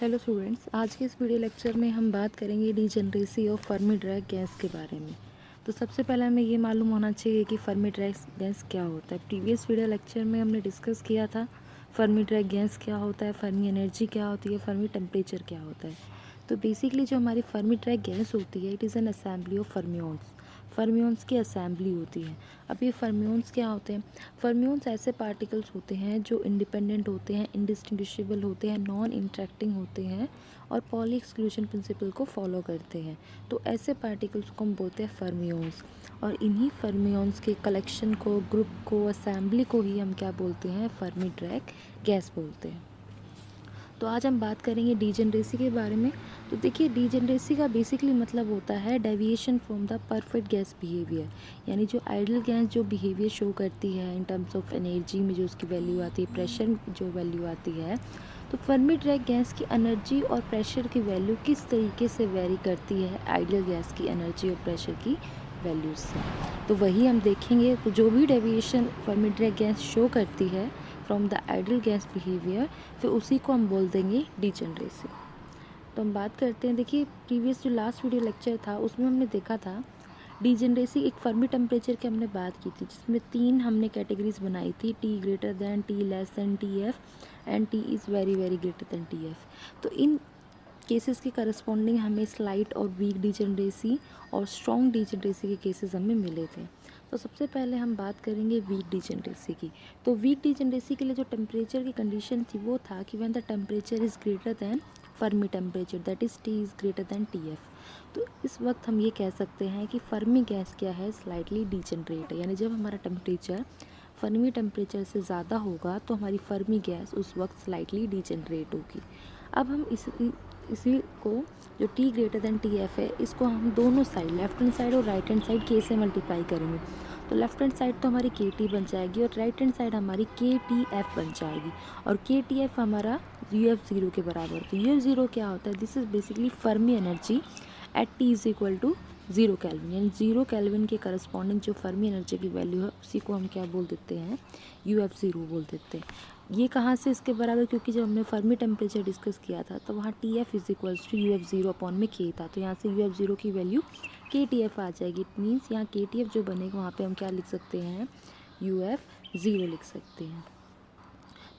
Hello students, आज के इस वीडियो लेक्चर में हम बात करेंगे degeneracy of Fermi Dirac gas के बारे में। तो सबसे पहले हमें ये मालूम होना चाहिए कि फर्मी ड्रैग गैस क्या होता है। प्रीवियस वीडियो लेक्चर में हमने डिस्कस किया था फर्मी ड्रैग गैस क्या होता है, फर्मी एनर्जी क्या होती है, फर्मी टेम्परेचर क्या होता है। तो बेसिकली जो हमारी फर्मी ड्रैग गैस होती है, it is an assembly of fermions. Fermions की असेंबली होती है। अब ये फर्मियोन्स क्या होते हैं? फर्मियोन्स ऐसे पार्टिकल्स होते हैं जो इंडिपेंडेंट होते हैं, इंडिस्टिंग्विशेबल होते हैं, नॉन इंटरेक्टिंग होते हैं और पॉली एक्सक्लूजन प्रिंसिपल को फॉलो करते हैं। तो ऐसे पार्टिकल्स को हम बोलते हैं फर्मियोन्स। और इन्हीं फर्मियोन्स के कलेक्शन को, ग्रुप को, असेंबली को ही हम क्या बोलते हैं? फर्मी ड्रैग गैस बोलते हैं। तो आज हम बात करेंगे डीजनरेसी के बारे में। तो देखिए, डीजनरेसी का बेसिकली मतलब होता है deviation from the perfect gas behaviour. यानी जो आइडियल गैस जो बिहेवियर शो करती है इन टर्म्स ऑफ एनर्जी में जो उसकी वैल्यू आती है, प्रेशर में जो वैल्यू आती है, तो फर्मी ड्रैग गैस की एनर्जी और प्रेशर की वैल्यू किस तरीके से वेरी करती है आइडियल गैस की एनर्जी और प्रेशर की वैल्यूज से। तो वही हम देखेंगे। तो जो भी deviation Fermi Dirac gas show करती है from the ideal gas behaviour, फिर उसी को हम बोल देंगे डीजनरेसी। तो हम बात करते हैं। देखिए, प्रीवियस जो लास्ट वीडियो लेक्चर था उसमें हमने देखा था डीजनरेसी एक फर्मी टेम्परेचर की हमने बात की थी, जिसमें 3 हमने कैटेगरीज बनाई थी, T greater than, T less than T F and T is very very greater than T F. तो इन केसेस के करस्पॉन्डिंग हमें स्लाइट और वीक डीजनरेसी और स्ट्रॉन्ग डीजनरेसी के केसेस हमें मिले थे। तो सबसे पहले हम बात करेंगे वीक डीजनरेसी की। तो वीक डीजनरेसी के लिए जो टेम्परेचर की कंडीशन थी वो था कि when the temperature is greater than Fermi temperature, that is T is greater than T F. तो इस वक्त हम ये कह सकते हैं कि फर्मी गैस क्या है? स्लाइटली डीजनरेट है। यानी जब हमारा टेम्परेचर फर्मी टेम्परेचर से ज़्यादा होगा तो हमारी फर्मी गैस उस वक्त स्लाइटली डीजनरेट होगी। अब हम इसी को जो T greater than T F है, इसको हम दोनों साइड, लेफ्ट हैंड साइड और राइट हैंड साइड के से मल्टीप्लाई करेंगे। तो लेफ्ट हैंड साइड तो हमारी के टी बन जाएगी और राइट हैंड साइड हमारी के टी एफ बन जाएगी। और के टी एफ हमारा यू एफ ज़ीरो के बराबर। तो यू एफ ज़ीरो क्या होता है? This is basically Fermi energy at T is equal to 0 kelvin. यानी 0 केल्विन के करस्पॉन्डिंग जो फर्मी एनर्जी की वैल्यू है उसी को हम क्या बोल देते हैं? यू एफ ज़ीरो बोल देते हैं। ये कहाँ से इसके बराबर? क्योंकि जब हमने फर्मी टेम्परेचर डिस्कस किया था तो वहाँ T F is equals to you F zero upon में के था। तो यहाँ से यू एफ ज़ीरो की वैल्यू के टी एफ आ जाएगी। इट मीन्स यहाँ के टी एफ जो बनेगा वहाँ पे हम क्या लिख सकते हैं? यू एफ ज़ीरो लिख सकते हैं।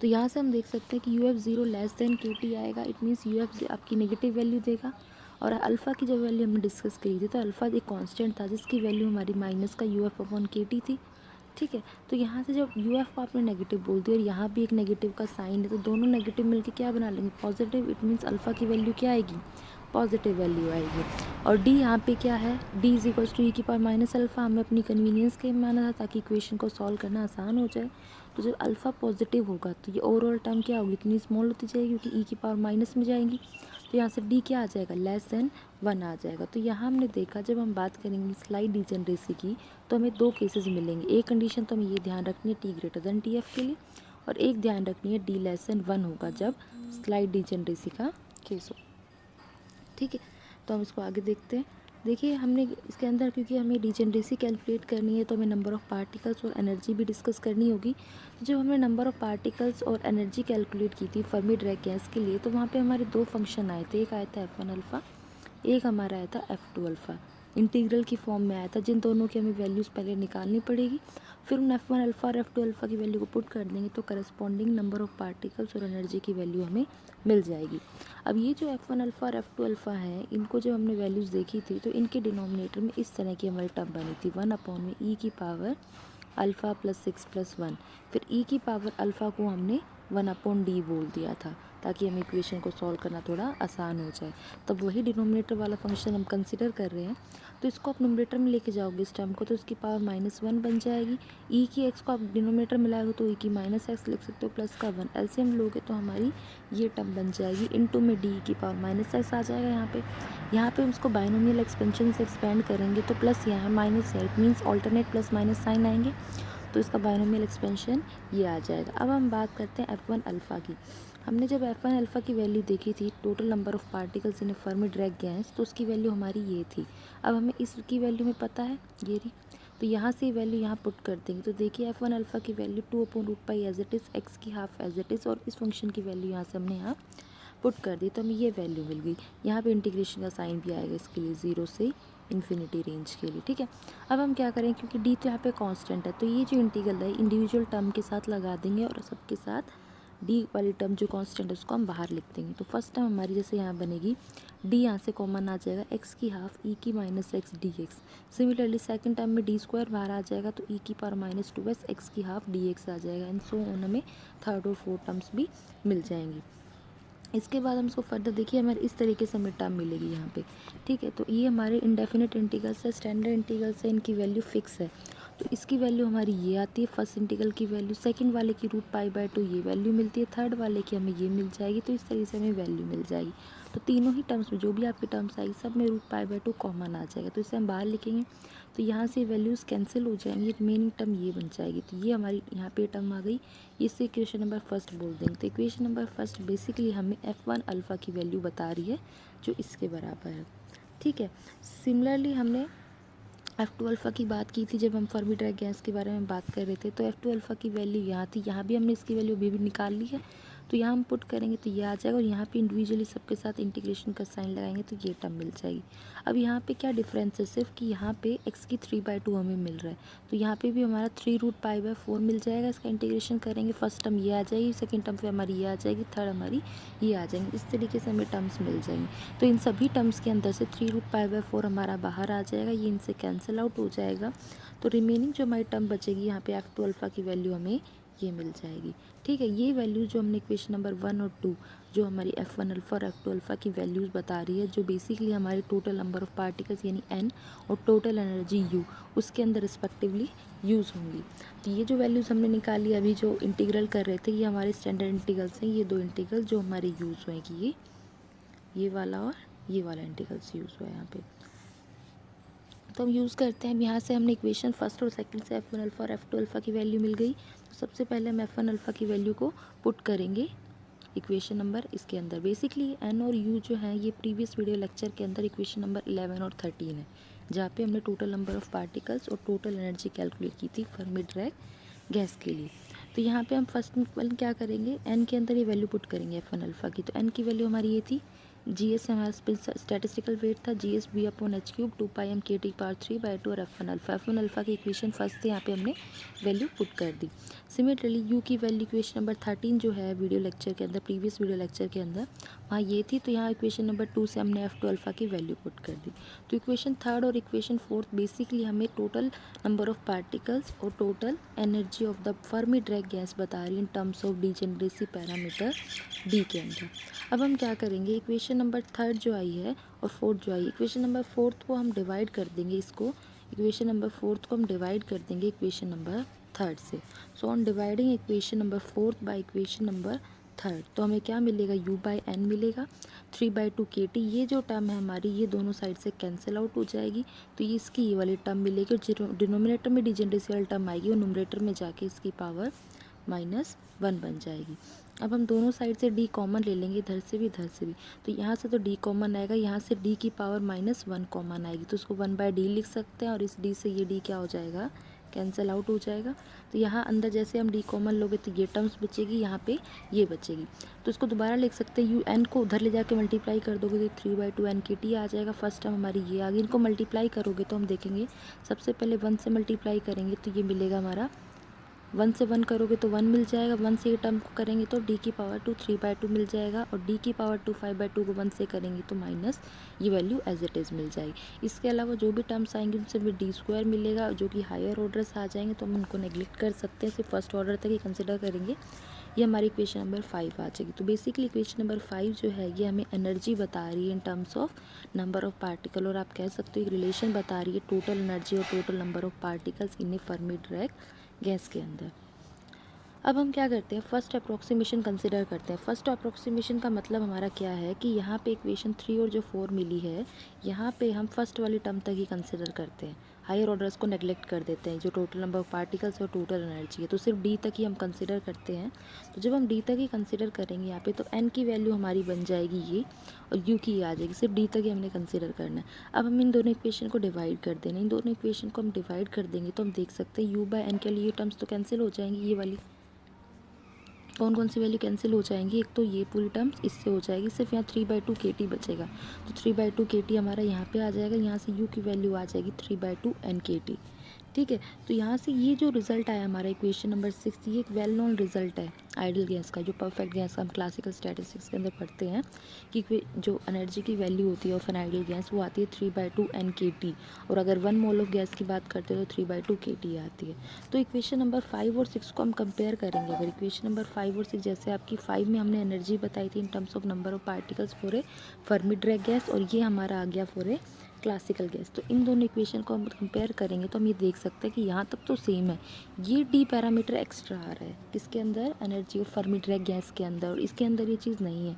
तो यहाँ से हम देख सकते हैं कि you F zero less than के टी आएगा। इट मीन्स यू एफ आपकी नेगेटिव वैल्यू देगा। और अल्फ़ा की जो वैल्यू हमने डिस्कस करी थी, तो अल्फ़ा एक कांस्टेंट था जिसकी वैल्यू हमारी माइनस का यू एफ अपॉन के टी थी। ठीक है, तो यहाँ से जब यू एफ को आपने नेगेटिव बोल दिया और यहाँ भी एक नेगेटिव का साइन है, तो दोनों नेगेटिव मिलके क्या बना लेंगे? पॉजिटिव। इट मीन्स अल्फ़ा की वैल्यू क्या आएगी? पॉजिटिव वैल्यू आएगी। और डी यहाँ पे क्या है? डी इज इक्वल्स टू ई की पावर माइनस अल्फ़ा। हमें अपनी कन्वीनियंस के माना था ताकि इक्वेशन को सॉल्व करना आसान हो जाए। तो जब अल्फ़ा पॉजिटिव होगा तो ये ओवरऑल टर्म क्या होगी? इतनी स्मॉल होती जाएगी क्योंकि ई की पावर माइनस में जाएंगी। तो यहाँ से डी क्या आ जाएगा? लेस देन 1 आ जाएगा। तो यहाँ हमने देखा, जब हम बात करेंगे स्लाइट डीजनरेसी की तो हमें 2 केसेस मिलेंगे। एक कंडीशन तो हमें ये ध्यान रखनी है T greater than T F के लिए, और एक ध्यान रखनी है डी लेस देन 1 होगा जब स्लाइट डीजनरेसी का केस हो। ठीक है, तो हम इसको आगे देखते हैं। देखिए, हमने इसके अंदर, क्योंकि हमें डीजनरेसी कैलकुलेट करनी है तो हमें नंबर ऑफ़ पार्टिकल्स और एनर्जी भी डिस्कस करनी होगी। तो जब हमने नंबर ऑफ़ पार्टिकल्स और एनर्जी कैलकुलेट की थी फर्मी ड्रैग गैस के लिए, तो वहाँ पे हमारे 2 फंक्शन आए थे। एक आया था F1 अल्फ़ा, एक हमारा आया था F2 अल्फ़ा। इंटीग्रल की फॉर्म में आया था, जिन दोनों की हमें वैल्यूज़ पहले निकालनी पड़ेगी, फिर उन F1 अल्फ़ा और F2 अल्फ़ा की वैल्यू को पुट कर देंगे तो करस्पॉन्डिंग नंबर ऑफ़ पार्टिकल्स और एनर्जी की वैल्यू हमें मिल जाएगी। अब ये जो F1 अल्फ़ा और F2 अल्फ़ा है, इनको जब हमने वैल्यूज़ देखी थी तो इनके डिनोमिनेटर में इस तरह की हमारी टर्म बनी थी, 1 अपॉन में ई की पावर अल्फ़ा प्लस 6 प्लस 1। फिर ई की पावर अल्फ़ा को हमने 1 अपॉन डी बोल दिया था ताकि हमें इक्वेशन को सॉल्व करना थोड़ा आसान हो जाए। तब वही डिनोमिनेटर वाला फंक्शन हम कंसिडर कर रहे हैं। तो इसको आप नोमिनेटर में लेके जाओगे इस टर्म को, तो इसकी पावर -1 बन जाएगी। ई की एक्स को आप डिनोमिनेटर में लाओगे तो ई की -x लिख सकते हो, प्लस का 1 एलसीएम लोगे तो हमारी ये टर्म बन जाएगी। इनटू में डी की पावर -x आ जाएगा। यहाँ पे हम इसको बाइनोमियल एक्सपेंशन से एक्सपेंड करेंगे तो प्लस यहाँ माइनस है, it means alternate plus minus sign आएंगे, तो इसका बाइनोमियल एक्सपेंशन ये आ जाएगा। अब हम बात करते हैं F1 अल्फ़ा की। हमने जब F1 अल्फ़ा की वैल्यू देखी थी, total number of particles in A Fermi Dirac gas, तो उसकी वैल्यू हमारी ये थी। अब हमें इसकी वैल्यू में पता है ये रही, तो यहाँ से वैल्यू यहाँ पुट कर देंगे। तो देखिए, F1 अल्फ़ा की value 2/√π as it is, x की हाफ एज इट इज़, और इस फंक्शन की वैल्यू यहाँ से हमने यहाँ पुट कर दी तो हमें ये वैल्यू मिल गई। यहाँ पे इंटीग्रेशन का साइन भी आएगा इसके लिए 0 से इन्फिनिटी रेंज के लिए, ठीक है। अब हम क्या करें, क्योंकि डी तो यहाँ पे कांस्टेंट है, तो ये जो इंटीग्रल है इंडिविजुअल टर्म के साथ लगा देंगे और सबके साथ डी वाली टर्म जो कांस्टेंट है उसको हम बाहर लिख देंगे। तो फर्स्ट टर्म हमारी जैसे यहाँ बनेगी, डी यहाँ से कॉमन आ जाएगा, एक्स की हाफ ई की minus x D x. Similarly second term में डी स्क्वायर बाहर आ जाएगा तो ई की पावर माइनस 2x एक्स की हाफ डी एक्स आ जाएगा, एंड सो ऑन हमें थर्ड और फोर्थ टर्म्स भी मिल जाएंगी। इसके बाद हम इसको फर्दर देखिए, हमारे इस तरीके से हमें टर्म मिलेगी यहाँ पे, ठीक है। तो ये हमारे इंडेफिनिट इंटीग्रल्स है, स्टैंडर्ड इंटीग्रल्स है, इनकी वैल्यू फिक्स है। तो इसकी वैल्यू हमारी ये आती है फर्स्ट इंटीग्रल की वैल्यू, सेकंड वाले की √π/2 ये वैल्यू मिलती है, थर्ड वाले की हमें ये मिल जाएगी। तो इस तरीके से हमें वैल्यू मिल जाएगी। तो तीनों ही टर्म्स में जो भी आपकी टर्म्स आएगी सब में √π/2 कॉमन आ जाएगा। तो इसे हम बाहर लिखेंगे तो यहाँ से वैल्यूज़ कैंसिल हो जाएंगी, रिमेनिंग टर्म ये बन जाएगी। तो ये हमारी यहाँ पे टर्म आ गई, इसे इक्वेशन नंबर फर्स्ट बोल देंगे। तो इक्वेशन नंबर फर्स्ट बेसिकली हमें f1 अल्फ़ा की वैल्यू बता रही है जो इसके बराबर है, ठीक है। सिमिलरली हमने F2 अल्फ़ा की बात की थी जब हम फर्मी ड्रैग गैस के बारे में बात कर रहे थे। तो F2 अल्फ़ा की वैल्यू यहाँ थी, यहाँ भी हमने इसकी वैल्यू भी निकाल ली है। तो यहाँ हम पुट करेंगे तो ये आ जाएगा, और यहाँ पे इंडिविजुअली सबके साथ इंटीग्रेशन का साइन लगाएंगे तो ये टर्म मिल जाएगी। अब यहाँ पे क्या डिफरेंस है, सिर्फ कि यहाँ पे x की 3/2 हमें मिल रहा है, तो यहाँ पे भी हमारा 3√π/4 मिल जाएगा। इसका इंटीग्रेशन करेंगे, फर्स्ट टर्म ये आ जाएगी, सेकेंड टर्म पे हमारी ये आ जाएगी, थर्ड हमारी ये आ जाएंगी। इस तरीके से हमें टर्म्स मिल जाएंगे। तो इन सभी टर्म्स के अंदर से 3√π/4 हमारा बाहर आ जाएगा, ये इनसे कैंसिल आउट हो जाएगा। तो रिमेनिंग जो हमारी टर्म बचेगी यहाँ पे F2 अल्फ़ा की वैल्यू हमें ये मिल जाएगी, ठीक है। ये वैल्यू जो हमने इक्वेशन नंबर 1 और 2 जो हमारी F1 अल्फ़ा और F2 अल्फ़ा की वैल्यूज़ बता रही है, जो बेसिकली हमारे टोटल नंबर ऑफ़ पार्टिकल्स यानी n और टोटल एनर्जी u उसके अंदर रिस्पेक्टिवली यूज़ होंगी। तो ये जो वैल्यूज़ हमने निकाली अभी जो इंटीग्रल कर रहे थे, ये हमारे स्टैंडर्ड इंटीग्रल्स हैं। ये दो इंटीग्रल जो हमारे यूज़ हुएंगी, ये वाला और ये वाला इंटीग्रल्स यूज़ हुआ है यहाँ पे। तो हम यूज़ करते हैं, यहाँ से हमने इक्वेशन फर्स्ट और सेकंड से F1 अल्फ़ा और F2 अल्फ़ा की वैल्यू मिल गई। तो सबसे पहले हम F1 अल्फ़ा की वैल्यू को पुट करेंगे इक्वेशन नंबर इसके अंदर। बेसिकली n और u जो है ये प्रीवियस वीडियो लेक्चर के अंदर इक्वेशन नंबर 11 और 13 है, जहाँ पे हमने टोटल नंबर ऑफ़ पार्टिकल्स और टोटल एनर्जी कैलकुलेट की थी फर्मी ड्रैग गैस के लिए। तो यहाँ पे हम फर्स्ट में क्या करेंगे, n के अंदर ये वैल्यू पुट करेंगे F1 अल्फ़ा की। तो n की वैल्यू हमारी ये थी, GS हमारा स्टैटिस्टिकल वेट था, GS b/h³ 2πm kT/3/2 और F1 अल्फ़ा। F1 अल्फ़ा की इक्वेशन फर्स्ट थे, यहाँ पे हमने वैल्यू पुट कर दी। सिमिलरली u की वैल्यू इक्वेशन नंबर 13 जो है वीडियो लेक्चर के अंदर, प्रीवियस वीडियो लेक्चर के अंदर वहाँ ये थी। तो यहाँ इक्वेशन नंबर 2 से हमने F2 अल्फ़ा की वैल्यू पुट कर दी। तो इक्वेशन थर्ड और इक्वेशन फोर्थ बेसिकली हमें टोटल नंबर ऑफ़ पार्टिकल्स और total energy of the Fermi Dirac gas बता रही है in terms of degeneracy parameter D के अंदर। अब हम क्या करेंगे, इक्वेशन नंबर थर्ड जो आई है और फोर्थ जो आई, इक्वेशन नंबर फोर्थ को हम डिवाइड कर देंगे, इसको इक्वेशन नंबर फोर्थ को हम डिवाइड कर देंगे इक्वेशन नंबर थर्ड से। So on dividing equation number fourth by equation number third, तो हमें क्या मिलेगा, u/n मिलेगा, 3/2 kT। ये जो टर्म है हमारी ये दोनों साइड से कैंसिल आउट हो जाएगी, तो ये इसकी ये वाली टर्म मिलेगी। और डिनोमिनेटर में डिजेनरेसी वाली टर्म आएगी और नोमिनेटर में जाके इसकी पावर -1 बन जाएगी। अब हम दोनों साइड से d कॉमन ले लेंगे, इधर से भी इधर से भी। तो यहाँ से तो d कॉमन आएगा, यहाँ से d की पावर -1 कॉमन आएगी, तो उसको 1/d लिख सकते हैं। और इस d से ये d क्या हो जाएगा, कैंसिल आउट हो जाएगा। तो यहाँ अंदर जैसे हम d कॉमन लोगे तो ये टर्म्स बचेगी, यहाँ पे ये बचेगी। तो इसको दोबारा लिख सकते हैं, n को उधर ले जाके मल्टीप्लाई कर दोगे तो 3/2 n kT आ जाएगा। फर्स्ट टर्म हमारी ये आ गई। इनको मल्टीप्लाई करोगे तो हम देखेंगे, सबसे पहले 1 से मल्टीप्लाई करेंगे तो ये मिलेगा हमारा, 1 से 1 करोगे तो 1 मिल जाएगा, 1 से ये टर्म को करेंगे तो d की पावर 2 3/2 मिल जाएगा, और d की पावर 2 5/2 को 1 से करेंगे तो माइनस ये वैल्यू एज इट इज़ मिल जाएगी। इसके अलावा जो भी टर्म्स आएंगे उनसे भी d² मिलेगा, जो कि हायर ऑर्डर्स आ जाएंगे तो हम उनको नेग्लेक्ट कर सकते हैं, सिर्फ फर्स्ट ऑर्डर तक ही कंसिडर करेंगे। ये हमारी इक्वेशन नंबर 5 आ जाएगी। तो बेसिकली इक्वेशन नंबर 5 जो है ये हमें एनर्जी बता रही है in terms of number of particle, और आप कह सकते हो एक रिलेशन बता रही है टोटल एनर्जी और total number of particles in A Fermi Dirac gas के अंदर। अब हम क्या करते हैं, फर्स्ट अप्रोक्सीमेशन कंसिडर करते हैं। फर्स्ट अप्रोक्सीमेशन का मतलब हमारा क्या है कि यहाँ पे इक्वेशन 3 और जो 4 मिली है, यहाँ पे हम फर्स्ट वाली टर्म तक ही कंसिडर करते हैं, हायर ऑर्डर्स को नेग्लेक्ट कर देते हैं, जो टोटल नंबर ऑफ पार्टिकल्स और टोटल एनर्जी है, तो सिर्फ डी तक ही हम कंसिडर करते हैं। तो जब हम डी तक ही कंसिडर करेंगे यहाँ पे, तो एन की वैल्यू हमारी बन जाएगी ये, और यू की आ जाएगी, सिर्फ डी तक ही हमने कंसिडर करना है। अब हम इन दोनों इक्वेशन को डिवाइड कर देना, इन दोनों इक्वेशन को हम डिवाइड कर देंगे तो हम देख सकते हैं u/n के लिए ये टर्म्स तो कैंसिल हो जाएंगी, ये वाली कौन कौन सी वैल्यू कैंसिल हो जाएंगी, एक तो ये पूरी टर्म्स इससे हो जाएगी, सिर्फ यहाँ 3/2 KT बचेगा, तो 3/2 KT हमारा यहाँ पे आ जाएगा, यहाँ से u की वैल्यू आ जाएगी 3/2 NKT। ठीक है, तो यहाँ से ये जो रिजल्ट आया हमारा इक्वेशन नंबर 6, ये एक वेल नोन रिजल्ट है आइडियल गैस का, जो परफेक्ट गैस का हम क्लासिकल स्टैटिस्टिक्स के अंदर पढ़ते हैं कि जो एनर्जी की वैल्यू होती है ऑफ एन आइडियल गैस वो आती है 3/2 NKT, और अगर 1 मोल ऑफ गैस की बात करते हैं तो 3/2 KT आती है। तो इक्वेशन नंबर 5 और 6 को हम कंपेयर करेंगे। अगर इक्वेशन नंबर 5 और 6, जैसे आपकी 5 में हमने एनर्जी बताई थी in terms of number of particles for a Fermi Dirac gas, और ये हमारा आ गया फॉर ए क्लासिकल गैस, तो इन दोनों इक्वेशन को हम कंपेयर करेंगे तो हम ये देख सकते हैं कि यहाँ तक तो सेम है, ये डी पैरामीटर एक्स्ट्रा आ रहा है किसके अंदर, energy of Fermi Dirac gas के अंदर, और इसके अंदर ये चीज़ नहीं है,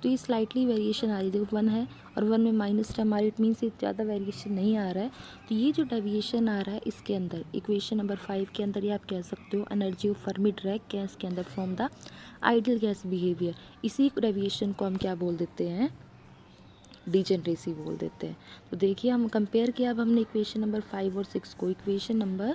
तो ये स्लाइटली वेरिएशन आ रही है। देखो 1 है और 1 में माइनस टर्म आ रही है, इट मीन्स ये ज़्यादा वेरिएशन नहीं आ रहा है, तो ये जो डेविएशन आ रहा है इसके अंदर इक्वेशन नंबर 5 के अंदर, ये आप कह सकते हो energy of Fermi Dirac gas के अंदर from the ideal gas behaviour, इसी डेविएशन को हम क्या बोल देते हैं, डीजेनरेसी बोल देते हैं। तो देखिए हम कंपेयर किया, अब हमने इक्वेशन नंबर 5 और 6 को, इक्वेशन नंबर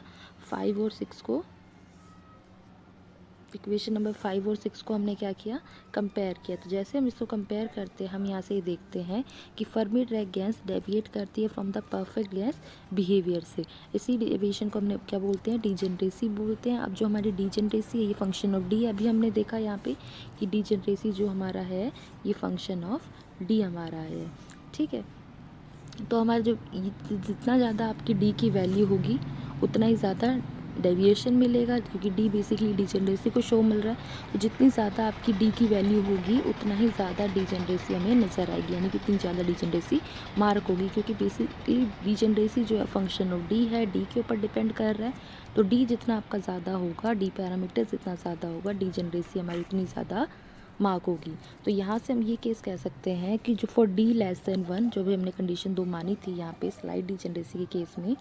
5 और 6 को हमने क्या किया, कंपेयर किया। तो जैसे हम इसको कंपेयर करते हैं, हम यहाँ से देखते हैं कि फर्मी ड्रैग गैस डेविएट करती है from the perfect gas behaviour से, इसी डेविएशन को हमने क्या बोलते हैं, डीजेनरेसी बोलते हैं। अब जो हमारी डीजेनरेसी है ये फंक्शन ऑफ डी, अभी हमने देखा यहाँ पे कि डीजेनरेसी जो हमारा है ये फंक्शन ऑफ डी हमारा है। ठीक है, तो हमारा जो जितना ज़्यादा आपकी डी की वैल्यू होगी उतना ही ज़्यादा डेविएशन मिलेगा, क्योंकि डी बेसिकली डीजेनरेसी को शो मिल रहा है, तो जितनी ज़्यादा आपकी डी की वैल्यू होगी उतना ही ज़्यादा डीजेनरेसी हमें नज़र आएगी, यानी कितनी ज़्यादा डीजेनरेसी मार्क होगी, क्योंकि बेसिकली डीजेनरेसी जो है फंक्शन ऑफ डी है, डी के ऊपर डिपेंड कर रहा है, तो डी जितना आपका ज़्यादा होगा, डी पैरामीटर जितना ज़्यादा होगा, डीजेनरेसी हमारी उतनी ज़्यादा मार्क होगी। तो यहाँ से हम ये केस कह सकते हैं कि जो फॉर डी लेस देन 1, जो भी हमने कंडीशन 2 मानी थी यहाँ पे स्लाइट डीजेनरेसी के केस में,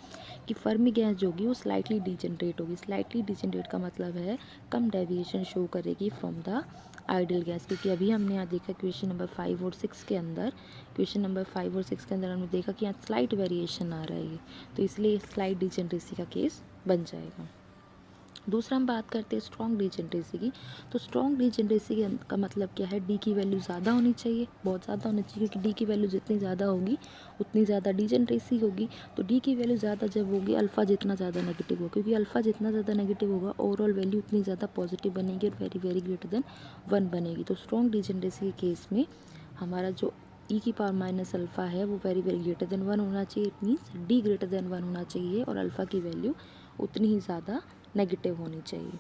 कि फर्मी गैस जो होगी वो स्लाइटली डीजेनरेट होगी। स्लाइटली डीजेनरेट का मतलब है कम डेविएशन शो करेगी फ्रॉम द आइडियल गैस, क्योंकि अभी हमने यहाँ देखा क्वेश्चन नंबर 5 और 6 के अंदर, हमने देखा कि यहाँ स्लाइट वेरिएशन आ रहा है, तो इसलिए स्लाइट डीजेनरेसी का केस बन जाएगा। दूसरा हम बात करते हैं स्ट्रॉन्ग डीजेनरेसी की। तो स्ट्रॉन्ग डीजेनरेसी का मतलब क्या है, डी की वैल्यू ज़्यादा होनी चाहिए, बहुत ज़्यादा होनी चाहिए, क्योंकि डी की वैल्यू जितनी ज़्यादा होगी उतनी ज़्यादा डीजेनरेसी होगी। तो डी की वैल्यू ज़्यादा जब होगी, अल्फ़ा जितना ज़्यादा नेगेटिव होगा, क्योंकि अल्फ़ा जितना ज़्यादा नेगेटिव होगा ओवरऑल वैल्यू उतनी ज़्यादा पॉजिटिव बनेगी और वेरी वेरी ग्रेटर देन 1 बनेगी। तो स्ट्रॉन्ग डीजेनरेसी के केस में हमारा जो ई की पावर माइनस अल्फ़ा है वो वेरी वेरी ग्रेटर देन 1 होना चाहिए, it means D greater than 1 होना चाहिए, और अल्फ़ा की वैल्यू उतनी ही ज़्यादा नेगेटिव होनी चाहिए।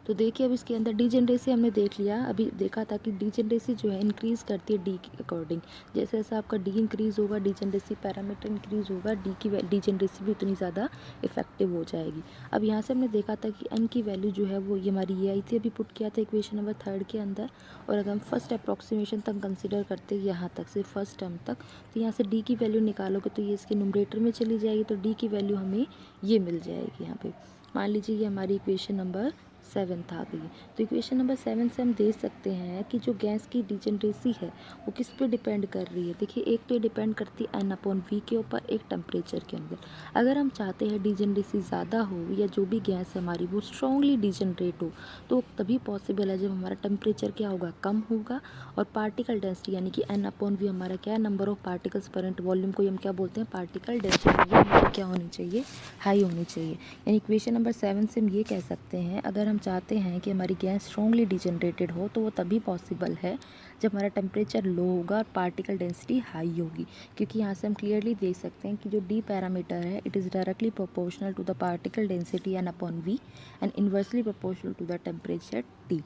तो देखिए अब इसके अंदर डीजेनरेसी हमने देख लिया, अभी देखा था कि डीजेनरेसी जो है इंक्रीज़ करती है डी के अकॉर्डिंग, जैसे जैसे आपका डी इंक्रीज़ होगा, डीजेनरेसी पैरामीटर इंक्रीज़ होगा, डी की डीजेनरेसी भी उतनी ज़्यादा इफेक्टिव हो जाएगी। अब यहाँ से हमने देखा था कि एन की वैल्यू जो है वो ये हमारी ये आई थी, अभी पुट किया था इक्वेशन नंबर 3 के अंदर, और अगर हम फर्स्ट अप्रॉक्सीमेशन तक कंसिडर करते हैं यहाँ तक, सिर्फ फर्स्ट टर्म तक, तो यहाँ से डी की वैल्यू निकालोगे तो ये इसके न्यूमरेटर में चली जाएगी, तो डी की वैल्यू हमें ये मिल जाएगी। यहाँ पे मान लीजिए ये हमारी इक्वेशन नंबर 7 आ गई। तो इक्वेशन नंबर 7 से हम देख सकते हैं कि जो गैस की डीजेनरेसी है वो किस पे डिपेंड कर रही है। देखिए एक तो डिपेंड करती है N/V के ऊपर, एक टेम्परेचर के अंदर। अगर हम चाहते हैं डीजेनरेसी ज़्यादा हो या जो भी गैस है हमारी वो स्ट्रॉन्गली डीजेनरेट हो, तो तभी पॉसिबल है जब हमारा टेम्परेचर क्या होगा, कम होगा, और पार्टिकल डेंसिटी यानी कि N/V हमारा क्या है, number of particles per unit volume को हम क्या बोलते हैं, पार्टिकल डेंसिटी, वो क्या होनी चाहिए, हाई होनी चाहिए। यानी इक्वेशन नंबर 7 से हम ये कह सकते हैं, अगर हम चाहते हैं कि हमारी गैस स्ट्रॉन्गली डीजेनरेटेड हो तो वो तभी पॉसिबल है जब हमारा टेम्परेचर लो होगा और पार्टिकल डेंसिटी हाई होगी, क्योंकि यहाँ से हम क्लियरली देख सकते हैं कि जो डी पैरामीटर है it is directly proportional to the particle density N/V and inversely proportional to the temperature T।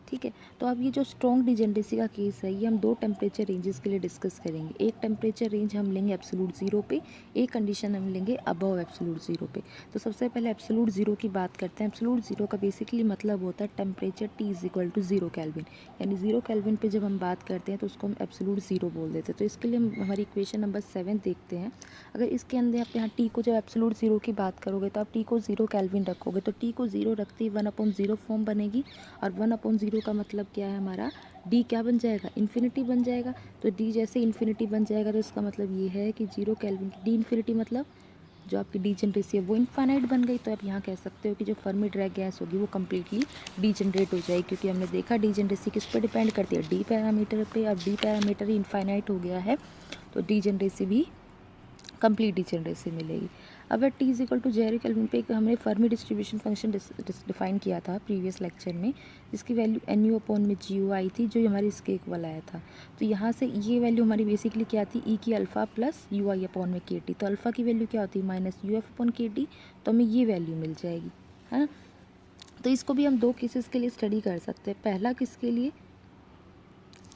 ठीक है, तो अब ये जो स्ट्रॉन्ग डीजेनरेसी का केस है ये हम 2 टेम्परेचर रेंजेस के लिए डिस्कस करेंगे। एक टेम्परेचर रेंज हम लेंगे एब्सोल्यूट ज़ीरो पे, एक कंडीशन हम लेंगे अबव एब्सोल्यूट ज़ीरो पे। तो सबसे पहले एब्सोल्यूट ज़ीरो की बात करते हैं। एब्सोल्यूट ज़ीरो का बेसिकली मतलब होता है टेम्परेचर T = 0 केल्विन, यानी 0 केल्विन पे जब हम बात करते हैं तो उसको हम एब्सोल्यूट ज़ीरो बोल देते हैं। तो इसके लिए हम हमारी इक्वेशन नंबर 7 देखते हैं। अगर इसके अंदर आप यहाँ T को जब एब्सोल्यूट ज़ीरो की बात करोगे तो आप T को 0 केल्विन रखोगे, तो T को 0 रखते ही 1/0 फॉर्म बनेगी, और 1/0 का मतलब क्या है, हमारा D क्या बन जाएगा, इन्फिनिटी बन जाएगा। तो D जैसे इन्फिनिटी बन जाएगा तो इसका मतलब ये है कि 0 केल्विन, D इन्फिनिटी मतलब जो आपकी डीजनरेसी है वो इनफाइनाइट बन गई, तो आप यहाँ कह सकते हो कि जो फर्मी ड्रैग गैस होगी वो कम्प्लीटली डीजनरेट हो जाएगी, क्योंकि हमने देखा डीजनरेसी किस पर डिपेंड करती है, डी पैरामीटर पे। अब डी पैरामीटर इनफाइनाइट हो गया है तो डीजनरेसी भी कंप्लीट डीजनरेसी मिलेगी। अब at T is equal to zero kelvin पे हमने फर्मी डिस्ट्रीब्यूशन फंक्शन डिफाइन किया था प्रीवियस लेक्चर में, जिसकी वैल्यू एन यू अपॉन में जी यू आई थी, जो हमारी इसके इक्वल आया था। तो यहाँ से ये वैल्यू हमारी बेसिकली क्या थी, ई की alpha plus you I upon में के टी। तो अल्फ़ा की वैल्यू क्या होती है, माइनस यू एफ अपॉन के टी, तो हमें ये वैल्यू मिल जाएगी, है ना। तो इसको भी हम दो केसेस के लिए स्टडी कर सकते हैं। पहला किसके लिए,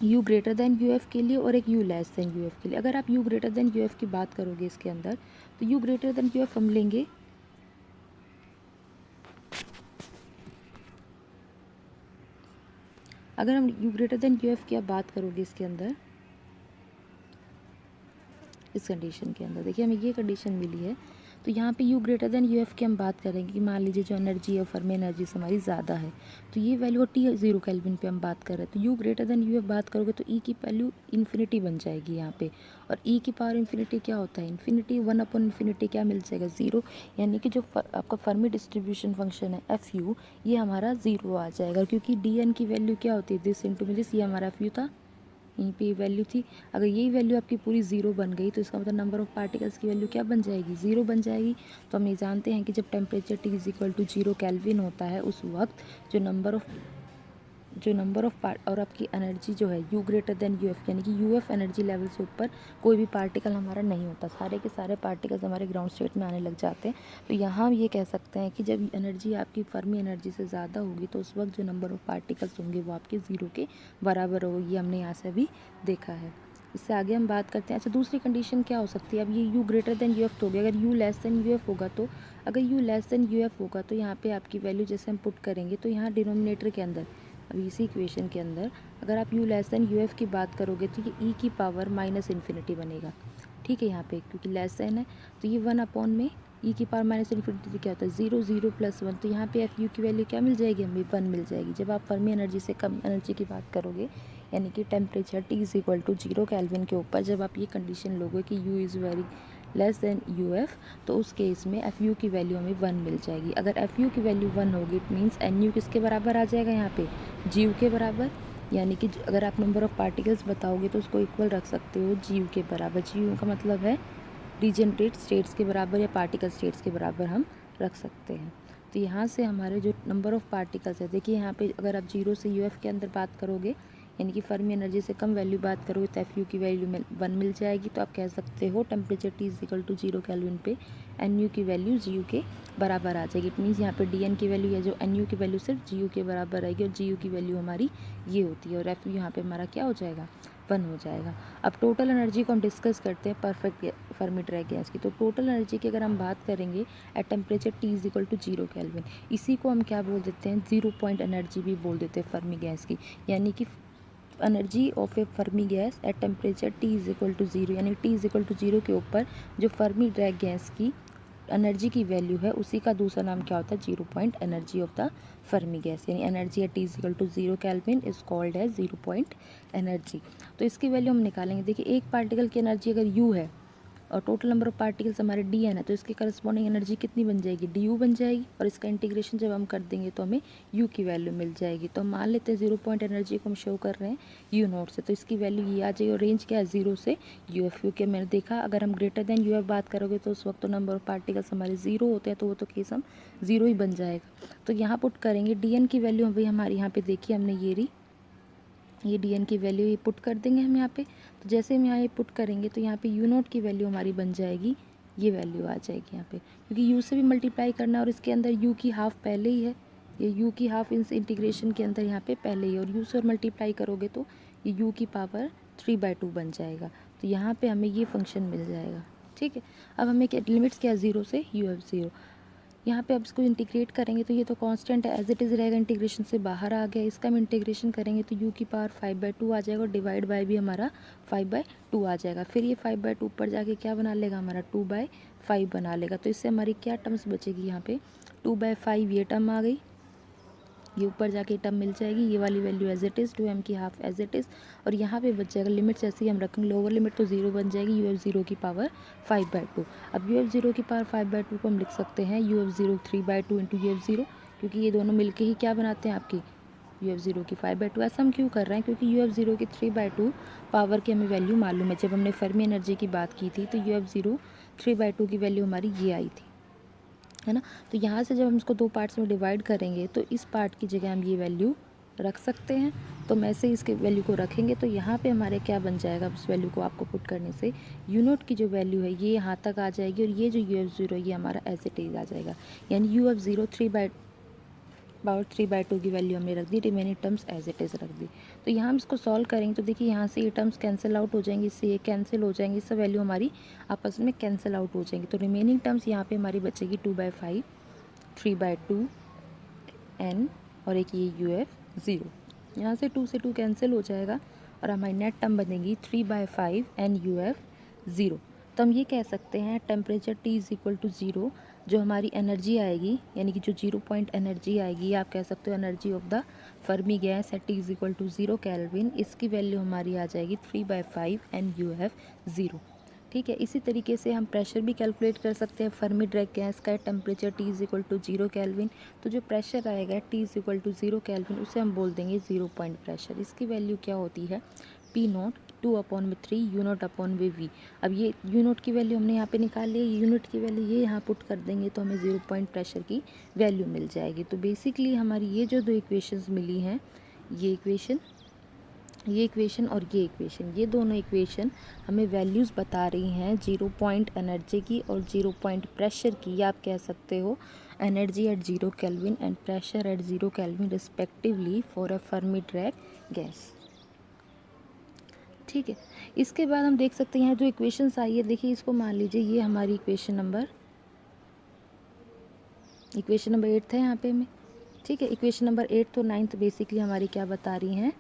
u greater than U F के लिए, और एक u less than U F के लिए। अगर आप u greater than U F की बात करोगे इसके अंदर, तो u greater than U F हम लेंगे अगर हम u greater than U F की आप बात करोगे इसके अंदर, इस कंडीशन के अंदर देखिए हमें ये कंडीशन मिली है, तो यहाँ पे u greater than U F की हम बात करेंगे कि मान लीजिए जो एनर्जी है फर्मी एनर्जी से हमारी ज़्यादा है, तो ये वैल्यू टी ज़ीरो केल्विन पे हम बात कर रहे हैं। तो u greater than U F बात करोगे तो e की वैल्यू इन्फिनिटी बन जाएगी यहाँ पे, और e की पावर इन्फिनिटी क्या होता है, इन्फिनिटी, वन अपॉन इन्फिनिटी क्या मिल जाएगा, ज़ीरो। यानी कि जो आपका फर्मी डिस्ट्रीब्यूशन फंक्शन है एफ यू, ये हमारा ज़ीरो आ जाएगा, क्योंकि डी एन की वैल्यू क्या होती है, दिस इंटू में दिस, ये हमारा एफ यू था, यहीं पे वैल्यू थी। अगर यही वैल्यू आपकी पूरी ज़ीरो बन गई तो इसका मतलब नंबर ऑफ़ पार्टिकल्स की वैल्यू क्या बन जाएगी, ज़ीरो बन जाएगी। तो हम ये जानते हैं कि जब temperature T is equal to zero kelvin होता है, उस वक्त जो नंबर ऑफ़ पार्ट और आपकी एनर्जी जो है you greater than U F, यानी कि यू एफ़ एनर्जी लेवल से ऊपर कोई भी पार्टिकल हमारा नहीं होता, सारे के सारे पार्टिकल्स हमारे ग्राउंड स्टेट में आने लग जाते हैं। तो यहाँ हम ये कह सकते हैं कि जब एनर्जी आपकी फर्मी एनर्जी से ज़्यादा होगी तो उस वक्त जो नंबर ऑफ़ पार्टिकल्स होंगे वो आपके ज़ीरो के बराबर होगी, हमने यहाँ से भी देखा है। इससे आगे हम बात करते हैं। अच्छा, दूसरी कंडीशन क्या हो सकती है, अब ये u greater than you F तो हो गया, अगर u less than U F होगा तो, अगर u less than U F होगा तो यहाँ पे आपकी वैल्यू जैसे हम पुट करेंगे, तो यहाँ डिनोमिनेटर के अंदर, अभी इसी इक्वेशन के अंदर अगर आप u less than U F की बात करोगे तो ये e की पावर माइनस इन्फिनिटी बनेगा, ठीक है। यहाँ पे क्योंकि लेस देन है तो ये वन अपॉन में e की पावर माइनस इन्फिनिटी क्या होता है, ज़ीरो, ज़ीरो प्लस वन, तो यहाँ पे एफ यू की वैल्यू क्या मिल जाएगी, हमें वन मिल जाएगी। जब आप फर्मी एनर्जी से कम एनर्जी की बात करोगे, यानी कि temperature T is equal to zero kelvin के ऊपर जब आप ये कंडीशन लोगे कि u is very less than U F, तो उस केस में एफ यू की वैल्यू हमें वन मिल जाएगी। अगर एफ यू की वैल्यू वन होगी इट मीन्स एन यू किसके बराबर आ जाएगा, यहाँ पे जी यू के बराबर। यानी कि अगर आप नंबर ऑफ़ पार्टिकल्स बताओगे तो उसको इक्वल रख सकते हो जी यू के बराबर। जी यू का मतलब है डिजेनरेट स्टेट्स के बराबर या पार्टिकल स्टेट्स के बराबर हम रख सकते हैं। तो यहाँ से हमारे जो नंबर ऑफ़ पार्टिकल्स है, देखिए यहाँ पे अगर आप जीरो से यू एफ़ के अंदर बात करोगे, यानी कि फर्मी एनर्जी से कम वैल्यू बात करोगे तो एफ यू की वैल्यू में वन मिल जाएगी। तो आप कह सकते हो temperature T is equal to zero kelvin पे एन यू की वैल्यू जी यू के बराबर आ जाएगी। इट मीन्स यहाँ पे डी एन की वैल्यू या जो एन यू की वैल्यू सिर्फ जी यू के बराबर आएगी, और जी यू की वैल्यू हमारी ये होती है, और एफ यू यहाँ पे हमारा क्या हो जाएगा, वन हो जाएगा। अब टोटल एनर्जी को हम डिस्कस करते हैं परफेक्ट फर्मी ड्रैग गैस की। तो टोटल एनर्जी की अगर हम बात करेंगे at temperature T is equal to zero kelvin, इसी को हम क्या बोल देते हैं, ज़ीरो पॉइंट एनर्जी भी बोल देते हैं फर्मी गैस की। यानी कि energy of a Fermi gas at temperature T is equal to zero, यानी T is equal to zero के ऊपर जो फर्मी ड्रैग गैस की एनर्जी की वैल्यू है उसी का दूसरा नाम क्या होता है, zero point energy of the Fermi gas. यानी energy at T is equal to zero kelvin is called as zero point energy. तो इसकी वैल्यू हम निकालेंगे। देखिए एक पार्टिकल की एनर्जी अगर यू है और टोटल नंबर ऑफ पार्टिकल्स हमारे डी एन है, तो इसकी करस्पॉन्डिंग एनर्जी कितनी बन जाएगी, डी यू बन जाएगी, और इसका इंटीग्रेशन जब हम कर देंगे तो हमें यू की वैल्यू मिल जाएगी। तो हम मान लेते हैं जीरो पॉइंट एनर्जी को हम शो कर रहे हैं यू नोट से, तो इसकी वैल्यू ये आ जाएगी, और रेंज क्या है, जीरो से यू एफ। यू के मैंने देखा अगर हम ग्रेटर देन यू एफ बात करोगे तो उस वक्त तो नंबर ऑफ पार्टिकल्स हमारे जीरो होते हैं, तो वो तो केस हम जीरो ही बन जाएगा। तो यहाँ पुट करेंगे डी एन की वैल्यू भाई हमारी यहाँ पे देखिए हमने ये डी एन की वैल्यू ये पुट कर देंगे हम यहाँ पे। तो जैसे हम यहाँ ये पुट करेंगे तो यहाँ पे यू नोट की वैल्यू हमारी बन जाएगी, ये वैल्यू आ जाएगी यहाँ पे, क्योंकि यू से भी मल्टीप्लाई करना है और इसके अंदर यू की हाफ पहले ही है, ये यू की हाफ इस इंटीग्रेशन के अंदर यहाँ पे पहले ही, और यू से और मल्टीप्लाई करोगे तो ये यू की पावर 3/2 बन जाएगा। तो यहाँ पे हमें ये फंक्शन मिल जाएगा, ठीक है। अब हमें क्या लिमिट्स क्या, ज़ीरो से यू एफ ज़ीरो। यहाँ पे अब इसको इंटीग्रेट करेंगे तो ये तो कांस्टेंट है, एज इट इज़ रहेगा, इंटीग्रेशन से बाहर आ गया। इसका हम इंटीग्रेशन करेंगे तो u की पावर 5/2 आ जाएगा, और डिवाइड बाय भी हमारा 5/2 आ जाएगा। फिर ये 5/2 ऊपर जाके क्या बना लेगा, हमारा 2/5 बना लेगा। तो इससे हमारी क्या टर्म्स बचेगी, यहाँ पे 2/5 ये टर्म आ गई, ये ऊपर जाके टर्म मिल जाएगी, ये वाली value as it is, 2m की हाफ एज इट इज़, और यहाँ पे बच जाएगा लिमिट जैसे ही हम रखेंगे लोअर लिमिट तो 0 बन जाएगी, UF0 की पावर 5/2। अब UF0 की पावर 5/2 को हम लिख सकते हैं UF0 3/2 इंटू UF0, क्योंकि ये दोनों मिलके ही क्या बनाते हैं आपकी UF0 की 5/2। ऐसा हम क्यों कर रहे हैं, क्योंकि UF0 की 3/2 पावर की हमें वैल्यू मालूम है। जब हमने फर्मी एनर्जी की बात की थी तो UF0 3/2 की वैल्यू हमारी ये आई थी, है ना। तो यहाँ से जब हम इसको 2 पार्ट्स में डिवाइड करेंगे तो इस पार्ट की जगह हम ये वैल्यू रख सकते हैं। तो हम ऐसे इसके वैल्यू को रखेंगे तो यहाँ पे हमारे क्या बन जाएगा, उस वैल्यू को आपको पुट करने से यूनिट की जो वैल्यू है ये यहाँ तक आ जाएगी, और ये जो UF0 ये हमारा एज इट इज आ जाएगा। यानी UF0 3/2 की वैल्यू हमने रख दी, remaining terms as it is रख दी। तो यहाँ हम इसको सॉल्व करेंगे तो देखिए यहाँ से ये टर्म्स कैंसिल आउट हो जाएंगे, इससे ये कैंसिल हो जाएंगे, सब वैल्यू हमारी आपस में कैंसिल आउट हो जाएंगी। तो रिमेनिंग टर्म्स यहाँ पे हमारी बचेगी 2/5, 3/2 n और एक ये UF0। यहाँ से 2 से 2 कैंसिल हो जाएगा और हमारी नेट टर्म बनेगी 3/5 n UF0। तो हम ये कह सकते हैं temperature T is equal to 0, जो हमारी एनर्जी आएगी यानी कि जो 0 पॉइंट एनर्जी आएगी, आप कह सकते हो energy of the Fermi gas है T is equal to 0 kelvin, इसकी वैल्यू हमारी आ जाएगी 3/5 n UF0। ठीक है, इसी तरीके से हम प्रेशर भी कैलकुलेट कर सकते हैं। फर्मी ड्रैग गैस का temperature T is equal to 0 kelvin, तो जो प्रेशर आएगा T is equal to 0 kelvin उसे हम बोल देंगे 0 पॉइंट प्रेशर। इसकी वैल्यू क्या होती है, P0 2/3 U0/V। अब ये यूनिट की वैल्यू हमने यहाँ पे निकाल ली, यूनिट की वैल्यू ये यहाँ पुट कर देंगे तो हमें 0 पॉइंट प्रेशर की वैल्यू मिल जाएगी। तो बेसिकली हमारी ये जो 2 इक्वेशंस मिली हैं, ये इक्वेशन और ये दोनों इक्वेशन हमें वैल्यूज़ बता रही हैं 0 पॉइंट एनर्जी की और 0 पॉइंट प्रेशर की, या आप कह सकते हो energy at 0 kelvin and pressure at 0 kelvin respectively for a Fermi Dirac gas. ठीक है, इसके बाद हम देख सकते हैं जो इक्वेशंस आई है, देखिए इसको मान लीजिए ये हमारी इक्वेशन नंबर 8 है यहाँ पे में। ठीक है, इक्वेशन नंबर 8 तो 9 बेसिकली हमारी क्या बता रही हैं,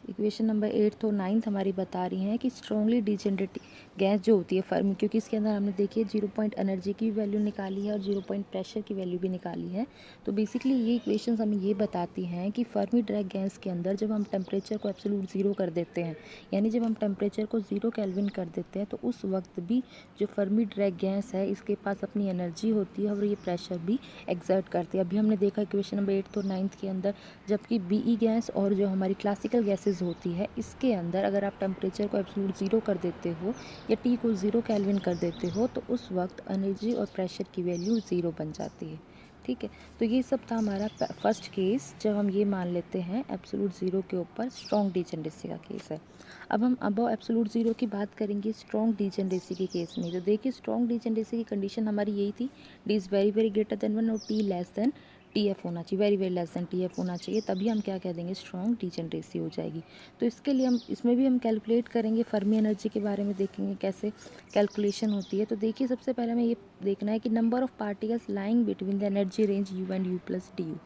इक्वेशन नंबर 8 तो 9 हमारी बता रही हैं कि स्ट्रॉन्गली डिजेनरेट गैस जो होती है फर्मी, क्योंकि इसके अंदर हमने देखिए 0 पॉइंट एनर्जी की वैल्यू निकाली है और 0 पॉइंट प्रेशर की वैल्यू भी निकाली है। तो बेसिकली ये इक्वेशंस हमें ये बताती हैं कि फर्मी ड्रैग गैस के अंदर जब हम टेम्परेचर को एब्सोल्यूट 0 कर देते हैं, यानी जब हम टेम्परेचर को 0 केल्विन कर देते हैं, तो उस वक्त भी जो फर्मी ड्रैग गैस है इसके पास अपनी एनर्जी होती है और ये प्रेशर भी एक्सर्ट करती है। अभी हमने देखा इक्वेशन नंबर 8 तो 9 के अंदर, जबकि BE गैस और जो हमारी क्लासिकल गैसेज होती है इसके अंदर अगर आप टेम्परेचर को एब्सोल्यूट 0 कर देते हो या T को 0 केल्विन कर देते हो तो उस वक्त एनर्जी और प्रेशर की वैल्यू 0 बन जाती है। ठीक है, तो ये सब था हमारा फर्स्ट केस, जब हम ये मान लेते हैं एब्सोल्यूट 0 के ऊपर स्ट्रॉन्ग डिजेनरेसी का केस है। अब हम अबव एब्सोल्यूट 0 की बात करेंगे स्ट्रॉन्ग डिजेनरेसी के केस में। तो देखिए स्ट्रॉन्ग डिजेनरेसी की कंडीशन हमारी यही थी, D is very very greater than 1 और T लेस देन TF होना चाहिए, very very less then TF होना चाहिए, तभी हम क्या कह देंगे स्ट्रॉन्ग डिजेनरेसी हो जाएगी। तो इसके लिए हम इसमें भी हम कैलकुलेट करेंगे, फर्मी एनर्जी के बारे में देखेंगे कैसे कैलकुलेशन होती है। तो देखिए सबसे पहले हमें ये देखना है कि number of particles lying between the energy range U and U plus DU,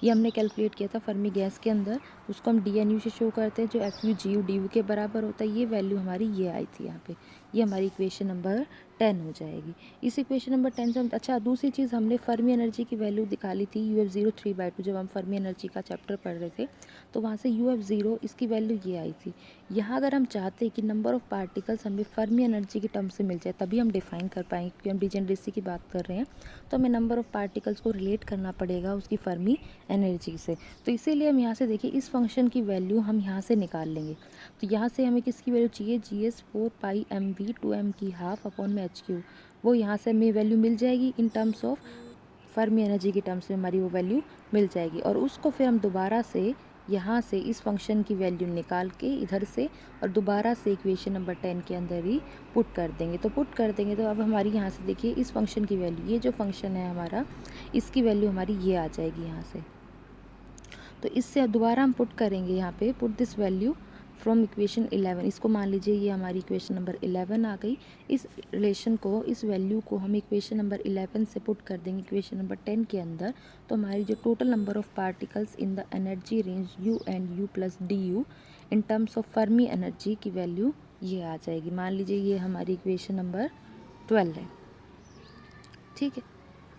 ये हमने कैलकुलेट किया था फर्मी गैस के अंदर, उसको हम DNU से शो करते हैं जो FU GU DU के बराबर होता है। ये वैल्यू हमारी ये आई थी यहाँ पे, ये हमारी इक्वेशन नंबर 10 हो जाएगी। इस इक्वेशन नंबर 10 से हम, अच्छा दूसरी चीज़ हमने फर्मी एनर्जी की वैल्यू निकाली थी UF0 3/2, जब हम फर्मी एनर्जी का चैप्टर पढ़ रहे थे तो वहाँ से UF0 इसकी वैल्यू ये आई थी। यहाँ अगर हम चाहते हैं कि नंबर ऑफ़ पार्टिकल्स हमें फर्मी एनर्जी के टर्म से मिल जाए तभी हम डिफाइन कर पाएंगे, क्योंकि हम डिजेनरेसी की बात कर रहे हैं तो हमें नंबर ऑफ़ पार्टिकल्स को रिलेट करना पड़ेगा उसकी फर्मी एनर्जी से। तो इसीलिए हम यहाँ से देखिए इस फंक्शन की वैल्यू हम यहाँ से निकाल लेंगे। तो यहाँ से हमें किसकी वैल्यू चाहिए, GS 4πmv 2m की हाफ अपॉन में HQ, वो यहाँ से हमें वैल्यू मिल जाएगी in terms of Fermi energy की टर्म्स में हमारी वो वैल्यू मिल जाएगी। और उसको फिर हम दोबारा से यहाँ से इस फंक्शन की वैल्यू निकाल के इधर से और दोबारा से इक्वेशन नंबर 10 के अंदर ही पुट कर देंगे। तो पुट कर देंगे तो अब हमारी यहाँ से देखिए इस फंक्शन की वैल्यू, ये जो फंक्शन है हमारा इसकी वैल्यू हमारी ये आ जाएगी यहाँ से। तो इससे दोबारा हम पुट करेंगे यहाँ पे, put this value from equation 11, इसको मान लीजिए ये हमारी इक्वेशन नंबर 11 आ गई। इस रिलेशन को, इस वैल्यू को हम इक्वेशन नंबर 11 से पुट कर देंगे इक्वेशन नंबर 10 के अंदर। तो हमारी जो total number of particles in the energy range U and U plus DU in terms of Fermi energy की वैल्यू ये आ जाएगी। मान लीजिए ये हमारी इक्वेशन नंबर 12 है। ठीक है,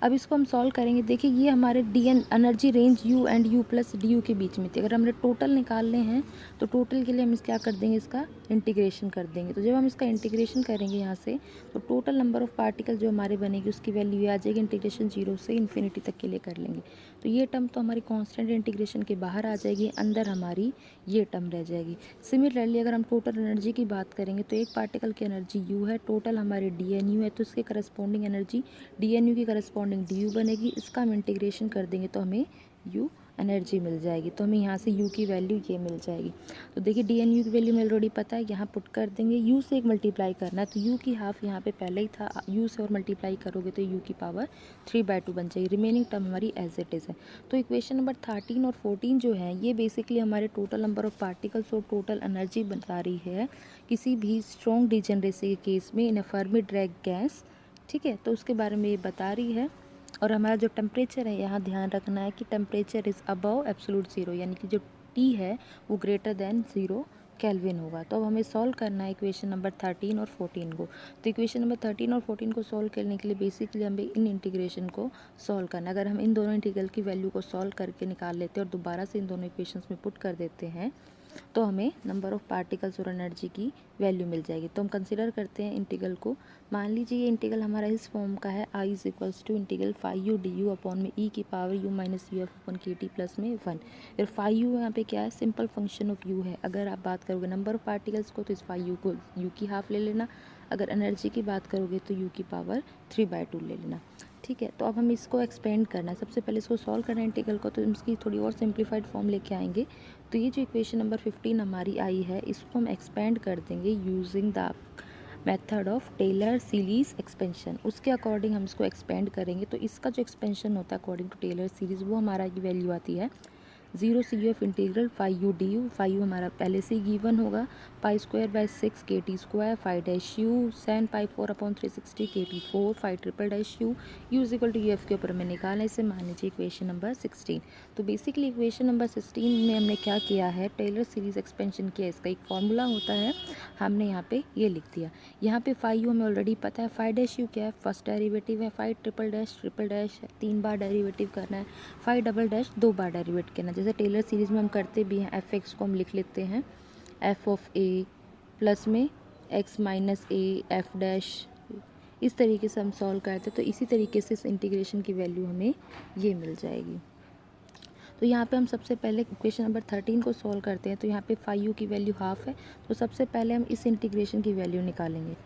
अब इसको हम सॉल्व करेंगे। देखिए ये हमारे D N energy range U and U plus D U के बीच में थी। अगर हमने टोटल निकालने हैं तो टोटल के लिए हम इस क्या कर देंगे, इसका इंटीग्रेशन कर देंगे। तो जब हम इसका इंटीग्रेशन करेंगे यहाँ से, तो टोटल नंबर ऑफ़ पार्टिकल जो हमारे बनेगी उसकी वैल्यू ये आ जाएगी। इंटीग्रेशन 0 से इन्फिनिटी तक के लिए कर लेंगे तो ये टर्म तो हमारी कांस्टेंट इंटीग्रेशन के बाहर आ जाएगी, अंदर हमारी ये टर्म रह जाएगी। सिमिलरली अगर हम टोटल एनर्जी की बात करेंगे तो एक पार्टिकल की एनर्जी यू है, टोटल हमारे डी एन यू है, तो इसके corresponding energy D N U की करस्पॉन्डिंग डी यू बनेगी। इसका हम इंटीग्रेशन कर देंगे तो हमें यू एनर्जी मिल जाएगी। तो हमें यहाँ से u की वैल्यू ये मिल जाएगी। तो देखिए डी एन यू की वैल्यू में ऑलरेडी पता है, यहाँ पुट कर देंगे। u से एक मल्टीप्लाई करना है तो u की हाफ यहाँ पे पहले ही था, u से और मल्टीप्लाई करोगे तो u की पावर 3/2 बन जाएगी। रिमेनिंग टर्म हमारी एज इट इज़ है। तो इक्वेशन नंबर 13 और 14 जो है ये बेसिकली हमारे टोटल नंबर ऑफ पार्टिकल्स और टोटल एनर्जी बता रही है किसी भी स्ट्रॉन्ग डिजेनरेसी के केस में इन अ फर्मी ड्रैग गैस। ठीक है, तो उसके बारे में ये बता रही है। और हमारा जो टेम्परेचर है यहाँ ध्यान रखना है कि temperature is above absolute zero, यानी कि जो T है वो ग्रेटर देन 0 केल्विन होगा। तो अब हमें सॉल्व करना है इक्वेशन नंबर 13 और 14 को। तो इक्वेशन नंबर 13 और 14 को सॉल्व करने के लिए बेसिकली हमें इन इंटीग्रेशन को सॉल्व करना है। अगर हम इन दोनों इंटीग्रल की वैल्यू को सॉल्व करके निकाल लेते हैं और दोबारा से इन दोनों इक्वेशंस में पुट कर देते हैं तो हमें नंबर ऑफ़ पार्टिकल्स और एनर्जी की वैल्यू मिल जाएगी। तो हम कंसिडर करते हैं इंटीग्रल को। मान लीजिए ये इंटीग्रल हमारा इस फॉर्म का है, I is equals to integral phi U D u upon में ई की power u minus u f upon k t plus में 1। फिर फाई यू यहाँ पे क्या है, सिंपल फंक्शन ऑफ यू है। अगर आप बात करोगे नंबर ऑफ़ पार्टिकल्स को तो इस फाई यू को यू की हाफ ले लेना। अगर एनर्जी की बात करोगे तो यू की पावर 3/2 ले लेना। ठीक है, तो अब हम इसको एक्सपेंड करना है। सबसे पहले इसको सॉल्व करना है इंटीग्रल को, तो इसकी थोड़ी और सिंप्लीफाइड फॉर्म लेके आएंगे। तो ये जो इक्वेशन नंबर 15 हमारी आई है इसको हम एक्सपेंड कर देंगे using the method of Taylor series expansion. उसके अकॉर्डिंग हम इसको एक्सपेंड करेंगे। तो इसका जो एक्सपेंशन होता है अकॉर्डिंग टू टेलर सीरीज़ वो हमारा की वैल्यू आती है 0 से U F integral phi U D U. Phi U हमारा पहले से ही गिवन होगा, pi square by 6 k t square, phi dash u सैन pi 4/360 k t 4, phi triple dash u u is equal to you f के ऊपर हमें निकालना है। इसे मान लीजिए इक्वेशन नंबर 16। तो बेसिकली इक्वेशन नंबर 16 में हमने क्या किया है, टेलर सीरीज एक्सपेंशन किया। इसका एक फॉर्मूला होता है, हमने यहाँ पे ये लिख दिया। यहाँ पे फाई यू हमें ऑलरेडी पता है, फाई डैश यू क्या है, फर्स्ट डेरिवेटिव है, फाई ट्रिपल डैश 3 बार डेरिवेटिव करना है, फाई डबल डैश 2 बार डेरिवेट करना है। जैसे टेलर सीरीज़ में हम करते भी हैं, एफ एक्स को हम लिख लेते हैं एफ ऑफ ए प्लस में x minus A F dash, इस तरीके से हम सॉल्व करते हैं। तो इसी तरीके से इस इंटीग्रेशन की वैल्यू हमें ये मिल जाएगी। तो यहाँ पे हम सबसे पहले इक्वेशन नंबर 13 को सॉल्व करते हैं। तो यहाँ पे फाई यू की वैल्यू हाफ है, तो सबसे पहले हम इस इंटीग्रेशन की वैल्यू निकालेंगे,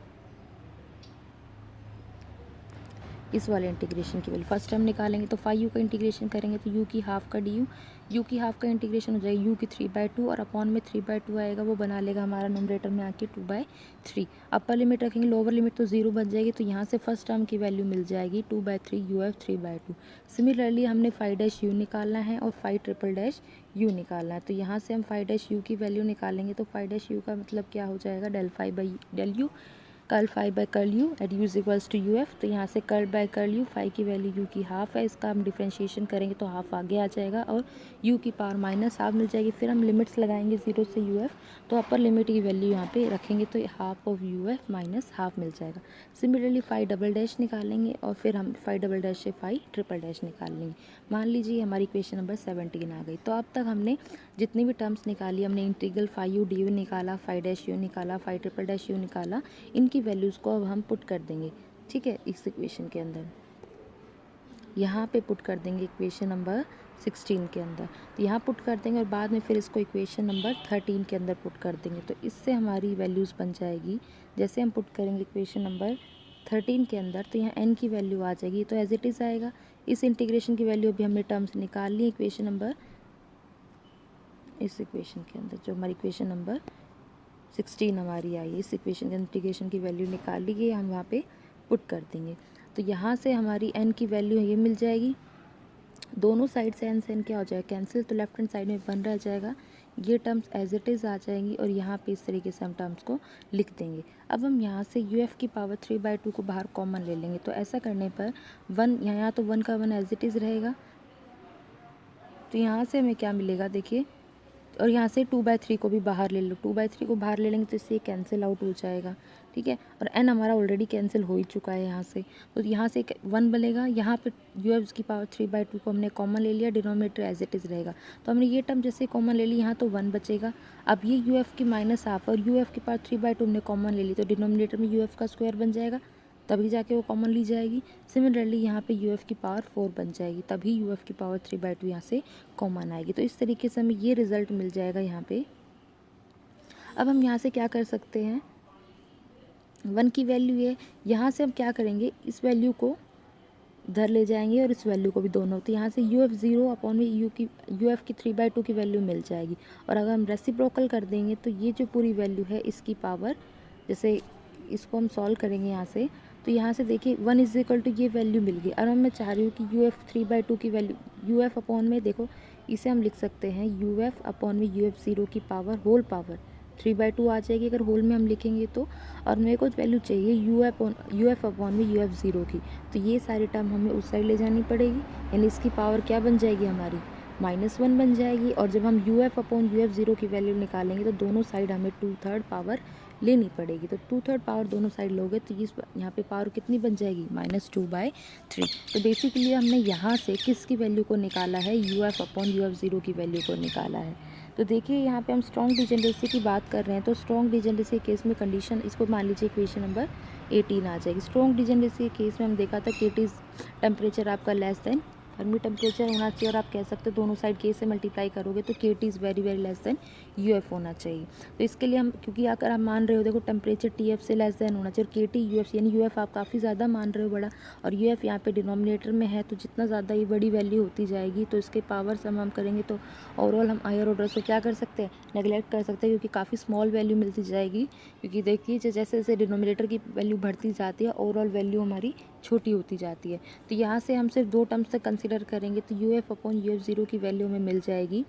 इस वाले इंटीग्रेशन की वैल्यू फर्स्ट हम निकालेंगे। तो फाई यू का इंटीग्रेशन करेंगे तो यू की हाफ का डी यू की हाफ का इंटीग्रेशन हो जाएगा यू की 3/2 और अपॉन में 3/2 आएगा, वो बना लेगा हमारा नोमरेटर में आके 2/3। अपर लिमिट रखेंगे, लोअर लिमिट तो 0 बन जाएगी। तो यहाँ से फर्स्ट टर्म की वैल्यू मिल जाएगी 2/3 यू एफ 3/2। सिमिलरली हमने फाई डैश यू निकालना है और फाई ट्रिपल डैश यू निकालना है। तो यहाँ से हम फाई डैश यू की वैल्यू निकालेंगे। तो फाई डैश यू का मतलब क्या हो जाएगा, del phi by del U, curl phi by curl U at U is equals to you F. तो यहाँ से curl by curl U, phi की वैल्यू यू की हाफ है, इसका हम डिफ्रेंशिएशन करेंगे तो हाफ आगे आ जाएगा और यू की पावर माइनस हाफ मिल जाएगी। फिर हम लिमिट्स लगाएंगे 0 से यू एफ, तो अपर लिमिट की वैल्यू यहाँ पे रखेंगे तो half of u f minus half मिल जाएगा। सिमिलरली फाई डबल डैश निकालेंगे और फिर हम फाई डबल डैश से फाई ट्रिपल डैश निकाल लेंगे। मान लीजिए हमारी इक्वेशन नंबर 17 आ गई। तो अब तक हमने जितनी भी टर्म्स निकाली, हमने integral phi U D U निकाला, फाई डैश यू निकाला, फाई ट्रिपल डैश यू निकाला, इनकी वैल्यूज़ को अब हम पुट कर देंगे। ठीक है, इस इक्वेशन के अंदर यहाँ पे पुट कर देंगे इक्वेशन नंबर 16 के अंदर। तो यहाँ पुट कर देंगे और बाद में फिर इसको इक्वेशन नंबर 13 के अंदर पुट कर देंगे। तो इससे हमारी वैल्यूज़ बन जाएगी, जैसे हम पुट करेंगे इक्वेशन नंबर 13 के अंदर तो यहाँ n की वैल्यू आ जाएगी, तो एज इट इज़ आएगा। इस इंटीग्रेशन की वैल्यू भी हमने टर्म्स निकाल ली इक्वेशन नंबर, इस इक्वेशन के अंदर जो हमारी इक्वेशन नंबर 16 हमारी आई है, इस इक्वेशन के इंटीग्रेशन की वैल्यू निकाल ली गई, हम वहाँ पे पुट कर देंगे। तो यहाँ से हमारी n की वैल्यू ये मिल जाएगी। दोनों साइड से n क्या हो जाएगा, कैंसिल, तो लेफ्ट हैंड साइड में 1 रह जाएगा। ये टर्म्स एज इट इज़ आ जाएंगी और यहाँ पे इस तरीके से हम टर्म्स को लिख देंगे। अब हम यहाँ से यू एफ की पावर 3/2 को बाहर कॉमन ले लेंगे। तो ऐसा करने पर 1 यहाँ तो 1 का 1 एज इट इज़ रहेगा। तो यहाँ से हमें क्या मिलेगा, देखिए और यहाँ से 2/3 को भी बाहर ले लो, 2/3 को बाहर ले लेंगे तो इससे कैंसिल आउट हो जाएगा, ठीक है। और n हमारा ऑलरेडी कैंसिल हो ही चुका है यहाँ से, तो यहाँ से 1 बनेगा। यहाँ पे uf की पावर 3/2 को हमने कॉमन ले लिया, डिनोमिनेटर एज इट इज़ रहेगा। तो हमने ये टर्म जैसे कॉमन ले ली यहाँ तो 1 बचेगा। अब ये uf की -हाफ और uf की पावर 3/2 हमने कॉमन ले ली, तो डिनोमिनेटर में uf का स्क्वायर बन जाएगा, तभी जाके वो कॉमन ली जाएगी। सिमिलरली यहाँ पे uf की पावर 4 बन जाएगी, तभी uf की पावर 3/2 यहाँ से कॉमन आएगी। तो इस तरीके से हमें ये रिजल्ट मिल जाएगा यहाँ पे। अब हम यहाँ से क्या कर सकते हैं, 1 की वैल्यू है, यहाँ से हम क्या करेंगे, इस वैल्यू को इधर ले जाएंगे और इस वैल्यू को भी दोनों, तो यहाँ से uf 0 अपॉन में uf की 3/2 की वैल्यू मिल जाएगी। और अगर हम रेसिप्रोकल कर देंगे तो ये जो पूरी वैल्यू है इसकी पावर, जैसे इसको हम सॉल्व करेंगे यहाँ से, तो यहाँ से देखिए 1 इज इक्वल टू ये वैल्यू मिल गई। और अब मैं चाह रही हूँ कि uf 3/2 की वैल्यू uf अपॉन में, देखो इसे हम लिख सकते हैं uf अपॉन में uf 0 की पावर होल पावर 3/2 आ जाएगी अगर होल में हम लिखेंगे तो। और मेरे को वैल्यू चाहिए uf अपॉन में uf 0 की, तो ये सारी टर्म हमें उस साइड ले जानी पड़ेगी, यानी इसकी पावर क्या बन जाएगी हमारी, -1 बन जाएगी। और जब हम uf अपॉन uf 0 की वैल्यू निकालेंगे तो दोनों साइड हमें 2/3 पावर लेनी पड़ेगी। तो 2/3 पावर दोनों साइड लोगे तो इस यहाँ पे पावर कितनी बन जाएगी, -2/3। तो बेसिकली हमने यहाँ से किसकी वैल्यू को निकाला है, uf अपॉन uf 0 की वैल्यू को निकाला है। तो देखिए यहाँ पे हम स्ट्रॉन्ग डिजेनरेसी की बात कर रहे हैं, तो स्ट्रॉन्ग डिजेनरेसी के केस में कंडीशन, इसको मान लीजिए इक्वेशन नंबर 18 आ जाएगी। स्ट्रॉन्ग डिजेनरेसी के केस में हम देखा था केटी टेम्परेचर आपका लेस देन फर्मी टेम्परेचर होना चाहिए, और आप कह सकते हैं दोनों साइड के से मल्टीप्लाई करोगे तो kt is very very less than uf होना चाहिए। तो इसके लिए हम, क्योंकि अगर आप मान रहे हो देखो टेम्परेचर टीएफ से लेस देन होना चाहिए, और केटी यूएफ यानी यूएफ आप काफ़ी ज़्यादा मान रहे हो बड़ा, और यूएफ यहाँ पे डिनोमिनेटर में है, तो जितना ज़्यादा ये बड़ी वैल्यू होती जाएगी तो इसके पावर से हम करेंगे तो ओवरऑल हम हायर ऑर्डर से क्या कर सकते हैं, नेगलेक्ट कर सकते हैं, क्योंकि काफ़ी स्मॉल वैल्यू मिलती जाएगी। क्योंकि देखिए जैसे जैसे डिनोमिनेटर की वैल्यू बढ़ती जाती है ओवरऑल वैल्यू हमारी छोटी होती जाती है। तो यहाँ से हम सिर्फ 2 टर्म्स तक कंसिडर करेंगे, तो यूएफ अपॉन यूएफ 0 की वैल्यू हमें मिल जाएगी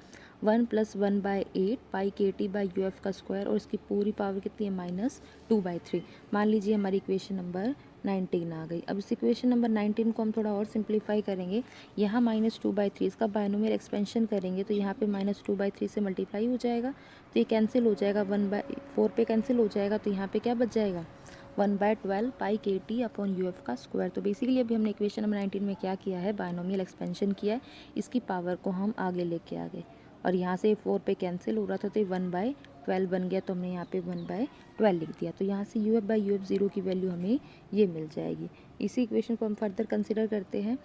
1 + 1/8 पाई KT बाई यूएफ का स्क्वायर, और इसकी पूरी पावर कितनी है, -2/3। मान लीजिए हमारी इक्वेशन नंबर 19 आ गई। अब इस इक्वेशन नंबर 19 को हम थोड़ा और सिंप्लीफाई करेंगे, यहाँ -2/3 इसका बायनोमियल एक्सपेंशन करेंगे तो यहाँ पे -2/3 से मल्टीप्लाई हो जाएगा, तो ये कैंसिल हो जाएगा, 1/4 पे कैंसिल हो जाएगा, तो यहाँ पे क्या बच जाएगा 1/12 पाई KT अपॉन यूएफ का स्क्वायर। तो बेसिकली अभी हमने इक्वेशन नंबर 19 में क्या किया है, बायनोमियल एक्सपेंशन किया है, इसकी पावर को हम आगे लेके आ गए, और यहाँ से 4 पे कैंसिल हो रहा था तो 1/12 बन गया, तो हमने यहाँ पे 1/12 लिख दिया। तो यहाँ से यूएफ बाई यूएफ 0 की वैल्यू हमें ये मिल जाएगी। इसी इक्वेशन को हम फर्दर कंसिडर करते हैं,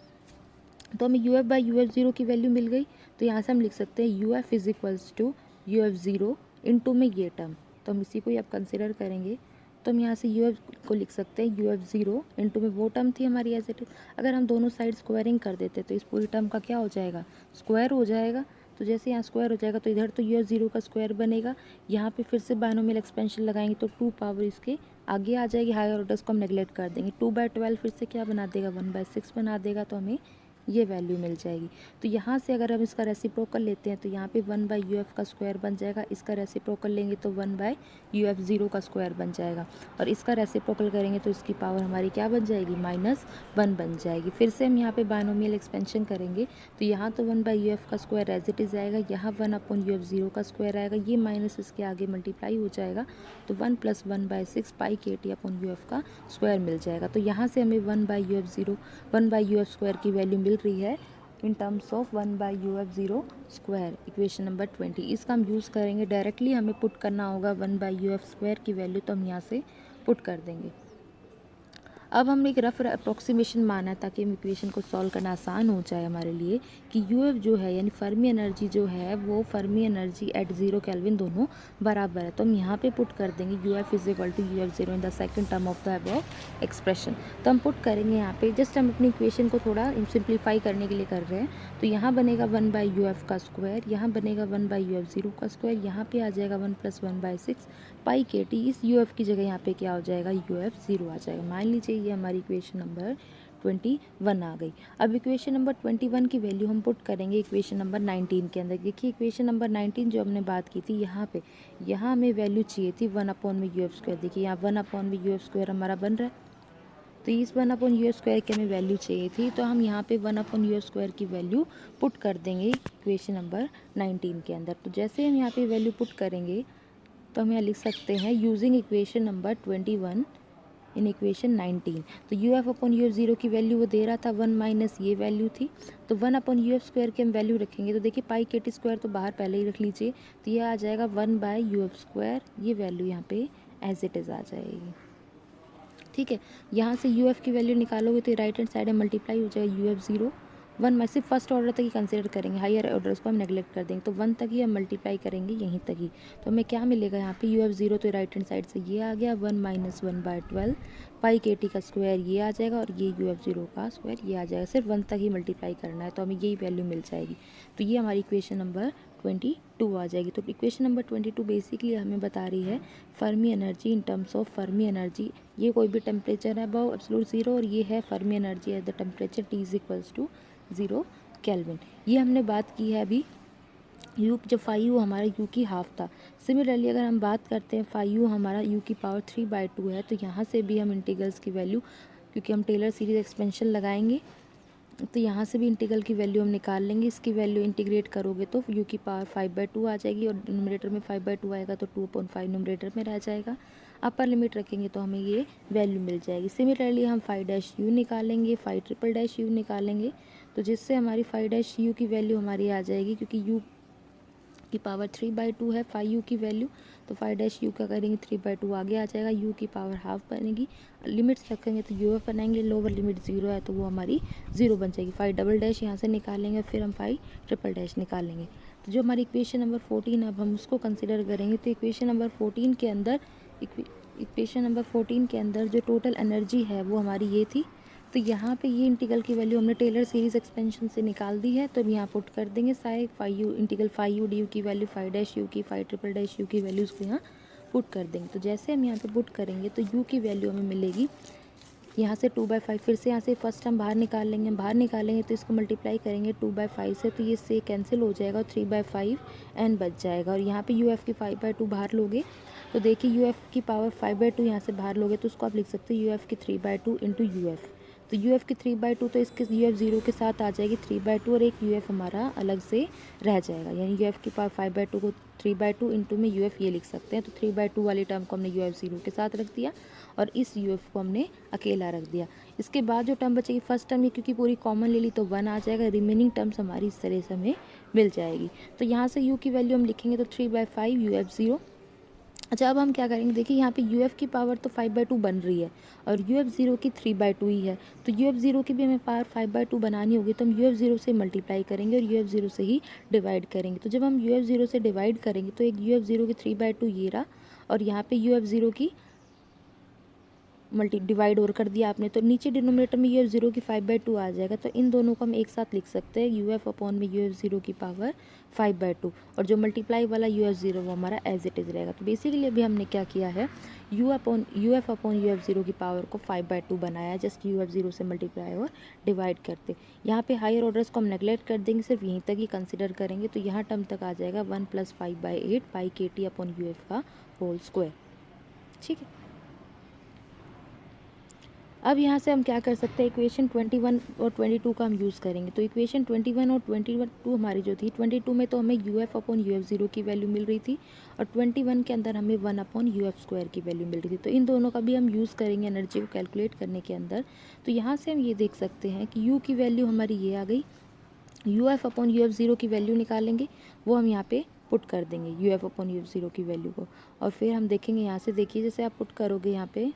तो हमें यूएफ बाई यूएफ 0 की वैल्यू मिल गई, तो यहाँ से हम लिख सकते हैं UF is equals to UF 0 into में ये टर्म, तो हम इसी को ही अब कंसिडर करेंगे। तो हम यहाँ से यूएफ को लिख सकते हैं यूएफ 0 इंटू में वो टर्म थी हमारी एज इट इज, अगर हम दोनों साइड स्क्वायरिंग कर देते तो इस पूरी टर्म का क्या हो जाएगा, स्क्वायर हो जाएगा। तो जैसे यहाँ स्क्वायर हो जाएगा तो इधर तो यूएफ 0 का स्क्वायर बनेगा, यहाँ पे फिर से बायनोमियल एक्सपेंशन लगाएंगे तो 2 पावर इसके आगे आ जाएगी, हायर ऑर्डर्स को हम नेगलेक्ट कर देंगे, 2/12 फिर से क्या बना देगा, 1/6 बना देगा, तो हमें ये वैल्यू मिल जाएगी। तो यहाँ से अगर हम इसका रेसिप्रोकल लेते हैं तो यहाँ पे 1/uf का स्क्वायर बन जाएगा, इसका रेसिप्रोकल लेंगे तो 1/uf 0 का स्क्वायर बन जाएगा, और इसका रेसिप्रोकल करेंगे तो इसकी पावर हमारी क्या बन जाएगी, -1 बन जाएगी। फिर से हम यहाँ पे बायनोमियल एक्सपेंशन करेंगे तो यहाँ तो 1/uf का स्क्वायर एज इट इज़ आएगा, यहाँ 1 अपॉन uf 0 का स्क्वायर आएगा, ये माइनस इसके आगे मल्टीप्लाई हो जाएगा, तो 1 + 1/6 पाई KT अपॉन uf का स्क्वायर मिल जाएगा। तो यहाँ से हमें 1/uf स्क्वायर की वैल्यू मिल रही है in terms of 1/uf 0 square, equation number 20। इसका हम यूज़ करेंगे, डायरेक्टली हमें पुट करना होगा 1/uf स्क्वायर की वैल्यू, तो हम यहाँ से पुट कर देंगे। अब हमने एक रफ अप्रोक्सीमेशन माना है ताकि हम इक्वेशन को सॉल्व करना आसान हो जाए हमारे लिए, कि यूएफ जो है यानी फर्मी एनर्जी जो है वो फर्मी एनर्जी एट 0 केल्विन दोनों बराबर है, तो हम यहाँ पे पुट कर देंगे UF is equal to UF 0 in the second term of the above expression. तो हम पुट करेंगे यहाँ पे, जस्ट हम अपनी इक्वेशन को थोड़ा सिंप्लीफाई करने के लिए कर रहे हैं, तो यहाँ बनेगा 1/uf का स्क्वायर, यहाँ बनेगा 1/uf 0 का स्क्वायर, यहाँ पे आ जाएगा 1 + 1/6 पाई KT, इस यूएफ की जगह यहाँ पे क्या हो जाएगा, यूएफ 0 आ जाएगा। मान लीजिए ये हमारी इक्वेशन नंबर 21 आ गई। अब इक्वेशन नंबर 21 की वैल्यू हम पुट करेंगे इक्वेशन नंबर 19 के अंदर। देखिए इक्वेशन नंबर 19 जो हमने बात की थी, यहाँ हमें वैल्यू चाहिए थी 1 अपॉन में यूएफ स्क्वायर। देखिए यहाँ 1 अपॉन में यूएफ स्क्वायर हमारा बन रहा है, तो इस 1/u² की हमें वैल्यू चाहिए थी, तो हम यहाँ पे 1/u² की वैल्यू पुट कर देंगे इक्वेशन नंबर 19 के अंदर। तो जैसे हम यहाँ पे वैल्यू पुट करेंगे तो हम यहाँ लिख सकते हैं using equation number 21 in equation 19। तो UF/UF0 की वैल्यू वो दे रहा था 1 माइनस ये वैल्यू थी, तो 1/UF² की हम वैल्यू रखेंगे। तो देखिए पाई KT² तो बाहर पहले ही रख लीजिए, तो ये आ जाएगा 1/UF²। ये वैल्यू यहाँ पे एज इट इज़ आ जाएगी। ठीक है, यहाँ से UF की वैल्यू निकालोगे तो राइट हैंड साइड में मल्टीप्लाई हो जाएगा UF0 1 में। सिर्फ फर्स्ट ऑर्डर तक ही कंसिडर करेंगे, हायर ऑर्डर्स को हम नेगलेक्ट कर देंगे, तो 1 तक ही हम मल्टीप्लाई करेंगे यहीं तक ही। तो हमें क्या मिलेगा यहाँ पे UF0 तो राइट हैंड साइड से ये आ गया 1 माइनस 1/12 पाई KT का स्क्वायर ये आ जाएगा और ये UF0 का स्क्वायर ये आ जाएगा। सिर्फ 1 तक ही मल्टीप्लाई करना है तो हमें यही वैल्यू मिल जाएगी। तो ये हमारी इक्वेशन नंबर 22 आ जाएगी। तो इक्वेशन नंबर 22 बेसिकली हमें बता रही है Fermi energy in terms of Fermi energy. ये कोई भी टेम्परेचर है अबव एब्सोल्यूट ज़ीरो और ये है Fermi energy at the temperature T is equals to 0 kelvin. ये हमने बात की है अभी यू, जब फाई यू हमारा यू की हाफ था। सिमिलरली अगर हम बात करते हैं फाई यू हमारा यू की पावर 3/2 है, तो यहाँ से भी हम इंटीग्रल्स की वैल्यू, क्योंकि हम टेलर सीरीज एक्सपेंशन लगाएंगे तो यहाँ से भी इंटीग्रल की वैल्यू हम निकाल लेंगे। इसकी वैल्यू इंटीग्रेट करोगे तो यू की पावर 5/2 आ जाएगी और न्यूमरेटर में 5/2 आएगा तो 2/5 न्यूमरेटर में रह जाएगा। अपर लिमिट रखेंगे तो हमें ये वैल्यू मिल जाएगी। सिमिलरली हम 5' निकालेंगे, 5" निकालेंगे, तो जिससे हमारी 5' की वैल्यू हमारी आ जाएगी, क्योंकि यू की पावर 3/2 है 5u की वैल्यू, तो 5' का करेंगे 3/2 आगे आ जाएगा। u की पावर हाफ बनेगी, लिमिट्स रखेंगे तो uf बनाएंगे, लोअर लिमिट 0 है तो वो हमारी 0 बन जाएगी। 5" यहाँ से निकालेंगे, फिर हम 5" निकालेंगे। तो जो हमारी इक्वेशन नंबर 14 अब हम उसको कंसिडर करेंगे। तो इक्वेशन नंबर 14 के अंदर जो टोटल एनर्जी है वो हमारी ये थी। तो यहाँ पे ये इंटीग्रल की वैल्यू हमने टेलर सीरीज एक्सपेंशन से निकाल दी है, तो अब यहाँ पुट कर देंगे सारे 5u इंटीग्रल 5u du की वैल्यू 5' की 5" की वैल्यूज़ को यहाँ पुट कर देंगे। तो जैसे हम यहाँ पे पुट करेंगे तो u की वैल्यू हमें मिलेगी यहाँ से 2/5। फिर से यहाँ से फर्स्ट हम बाहर निकालेंगे तो इसको मल्टीप्लाई करेंगे 2/5 से, तो ये से कैंसिल हो जाएगा और 3/5 n बच जाएगा। और यहाँ पे UF की 5/2 बाहर लोगे तो देखिए UF की पावर 5/2 यहाँ से बाहर लोगे तो उसको आप लिख सकते हो UF की 3/2 इंटू UF। तो UF की 3/2 तो इसके UF0 के साथ आ जाएगी 3/2 और एक UF हमारा अलग से रह जाएगा, यानी UF की पावर 5/2 को 3/2 इंटू में UF ये लिख सकते हैं। तो 3/2 वाली टर्म को हमने UF0 के साथ रख दिया और इस UF को हमने अकेला रख दिया। इसके बाद जो टर्म बचेगी फर्स्ट टर्म ये क्योंकि पूरी कॉमन ले ली तो 1 आ जाएगा, रिमेनिंग टर्म्स हमारी इस तरह से हमें मिल जाएगी। तो यहाँ से U की वैल्यू हम लिखेंगे तो 3/5 UF0। अच्छा अब हम क्या करेंगे, देखिए यहाँ पे UF की पावर तो 5/2 बन रही है और UF0 की 3/2 ही है, तो UF0 की भी हमें पावर 5/2 बनानी होगी, तो हम UF0 से मल्टीप्लाई करेंगे और UF0 से ही डिवाइड करेंगे। तो जब हम UF0 से डिवाइड करेंगे तो एक UF0 की 3/2 ये रहा और यहाँ पे UF0 की डिवाइड और कर दिया आपने, तो नीचे डिनोमिनेटर में UF0 की 5/2 आ जाएगा। तो इन दोनों को हम एक साथ लिख सकते हैं UF अपॉन में UF0 की पावर 5/2 और जो मल्टीप्लाई वाला UF0 वो हमारा एज इट इज़ रहेगा। तो बेसिकली अभी हमने क्या किया है UF अपॉन UF0 की पावर को 5/2 बनाया, जस्ट UF0 से मल्टीप्लाई और डिवाइड करते। यहाँ पे हायर ऑर्डर्स को हम नेगलेक्ट कर देंगे, सिर्फ यहीं तक ही कंसिडर करेंगे। तो यहाँ टर्म तक आ जाएगा 1 + 5/8 पाई KT अपॉन UF का होल स्क्वायर। ठीक है, अब यहाँ से हम क्या कर सकते हैं, इक्वेशन 21 और 22 का हम यूज़ करेंगे। तो इक्वेशन 21 और 22 हमारी जो थी, 22 में तो हमें UF अपॉन UF0 की वैल्यू मिल रही थी और 21 के अंदर हमें 1 अपॉन UF² की वैल्यू मिल रही थी। तो इन दोनों का भी हम यूज़ करेंगे एनर्जी को कैलकुलेट करने के अंदर। तो यहाँ से हम ये देख सकते हैं कि U की वैल्यू हमारी ये आ गई, UF अपॉन UF0 की वैल्यू निकालेंगे, वो हम यहाँ पे पुट कर देंगे UF अपॉन UF0 की वैल्यू को, और फिर हम देखेंगे यहाँ से, देखिए जैसे आप पुट करोगे यहाँ पे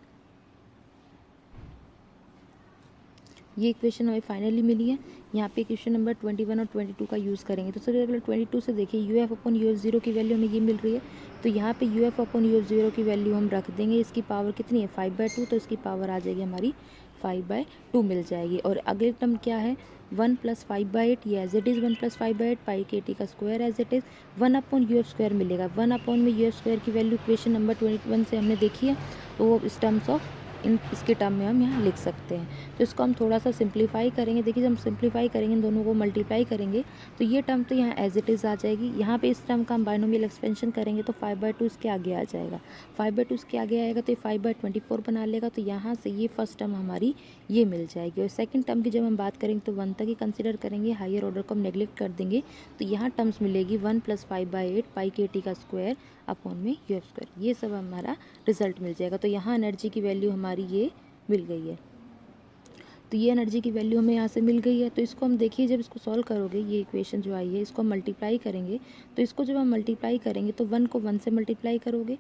ये इक्वेशन हमें फाइनली मिली है। यहाँ पे इक्वेशन नंबर 21 और 22 का यूज़ करेंगे। तो सबसे पहले 22 से देखिए UF अपॉन UF0 की वैल्यू हमें ये मिल रही है, तो यहाँ पे UF अपॉन UF0 की वैल्यू हम रख देंगे। इसकी पावर कितनी है 5/2, तो इसकी पावर आ जाएगी हमारी 5/2 मिल जाएगी। और अगले टर्म क्या है 1 + 5/8, ये as it is 1 + 5/8 pi KT का square as it is 1 upon UF² मिलेगा। 1 अपॉन में UF² की वैल्यू इक्वेशन नंबर 21 से हमने देखी है, तो वो इस टर्म्स ऑफ इन इसके टर्म में हम यहाँ लिख सकते हैं। तो इसको हम थोड़ा सा सिंप्लीफाई करेंगे। देखिए जब हम सिंप्लीफाई करेंगे, इन दोनों को मल्टीप्लाई करेंगे तो ये टर्म तो यहाँ एज इट इज़ आ जाएगी। यहाँ पे इस टर्म का हम बाइनोमियल एक्सपेंशन करेंगे तो 5/2 इसके आगे आ जाएगा। 5/2 इसके आगे आएगा तो ये 5/24 बना लेगा। तो यहाँ से ये फर्स्ट टर्म हमारी ये मिल जाएगी। और सेकंड टर्म की जब हम बात करेंगे तो 1 तक ही कंसिडर करेंगे, हायर ऑर्डर को हम नेग्लेक्ट कर देंगे। तो यहाँ टर्म्स मिलेगी 1 + 5/8 पाई के टी का स्क्वायर अपॉन में यू एफ स्क्वायर। ये सब हमारा रिजल्ट मिल जाएगा। तो यहाँ एनर्जी की वैल्यू हमारी ये मिल गई है। तो ये एनर्जी की वैल्यू हमें यहाँ से मिल गई है। तो इसको हम देखिए जब इसको सॉल्व करोगे, ये इक्वेशन जो आई है इसको हम मल्टीप्लाई करेंगे। तो इसको जब हम मल्टीप्लाई करेंगे तो 1 को 1 से मल्टीप्लाई करोगे,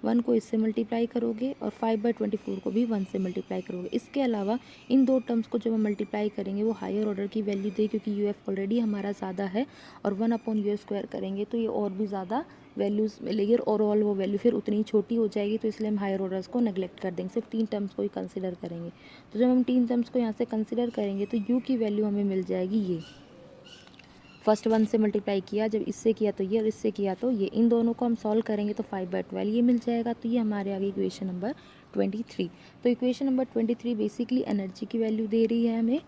1 को इससे मल्टीप्लाई करोगे और 5/24 को भी 1 से मल्टीप्लाई करोगे। इसके अलावा इन दो टर्म्स को जब हम मल्टीप्लाई करेंगे वो हायर ऑर्डर की वैल्यू दे, क्योंकि यू एफ ऑलरेडी हमारा ज़्यादा है। और 1/u² करेंगे तो ये और भी ज़्यादा वैल्यूज़ मिलेगी और ओवरऑल वो वैल्यू फिर उतनी ही छोटी हो जाएगी। तो इसलिए हम हायर ऑर्डर्स को नेग्लेक्ट कर देंगे, सिर्फ 3 टर्म्स को ही कंसिडर करेंगे। तो जब हम 3 टर्म्स को यहाँ से कंसिडर करेंगे तो u की वैल्यू हमें मिल जाएगी ये। फर्स्ट 1 से मल्टीप्लाई किया, जब इससे किया तो ये और इससे किया तो ये, इन दोनों को हम सॉल्व करेंगे तो 5/12 ये मिल जाएगा। तो ये हमारे आगे इक्वेशन नंबर 23। तो इक्वेशन नंबर 23 बेसिकली एनर्जी की वैल्यू दे रही है हमें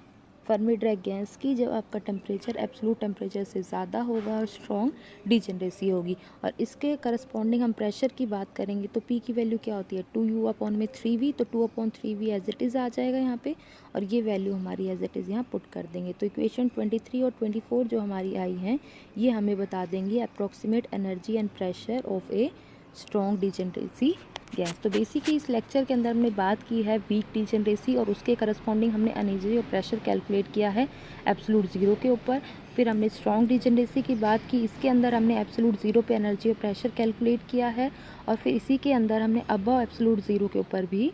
फर्मी ड्रैग गैस की, जब आपका टेम्परेचर एब्सोल्यूट टेम्परेचर से ज़्यादा होगा और स्ट्रॉन्ग डिजेनरेसी होगी। और इसके करस्पॉन्डिंग हम प्रेशर की बात करेंगे तो P की वैल्यू क्या होती है 2U/3V। तो 2/3V एज इट इज़ आ जाएगा यहाँ पे, और ये वैल्यू हमारी एज इट इज़ यहाँ पुट कर देंगे। तो इक्वेशन 23 और 24 जो हमारी आई हैं ये हमें बता देंगे approximate energy and pressure of a strong degeneracy gas. तो बेसिकली इस लेक्चर के अंदर हमने बात की है वीक डिजेनरेसी और उसके करस्पॉन्डिंग हमने एनर्जी और प्रेशर कैलकुलेट किया है एब्सोल्यूट ज़ीरो के ऊपर। फिर हमने स्ट्रॉन्ग डिजेनरेसी की बात की, इसके अंदर हमने एब्सोल्यूट ज़ीरो पे एनर्जी और प्रेशर कैलकुलेट किया है। और फिर इसी के अंदर हमने अबव एब्सोल्यूट ज़ीरो के ऊपर भी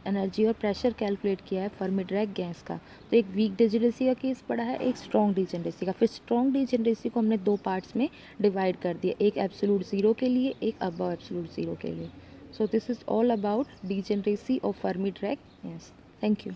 एनर्जी और प्रेशर कैलकुलेट किया है फर्मी ड्रैग गैस का। तो एक वीक डिजेनरेसी का केस पड़ा है, एक स्ट्रॉन्ग डिजेनरेसी का। फिर स्ट्रॉन्ग डिजेनरेसी को हमने 2 पार्ट्स में डिवाइड कर दिया, एक एब्सोल्यूट ज़ीरो के लिए, एक अबव एब्सोल्यूट ज़ीरो के लिए। So this is all about degeneracy of Fermi Drag gas. Thank you.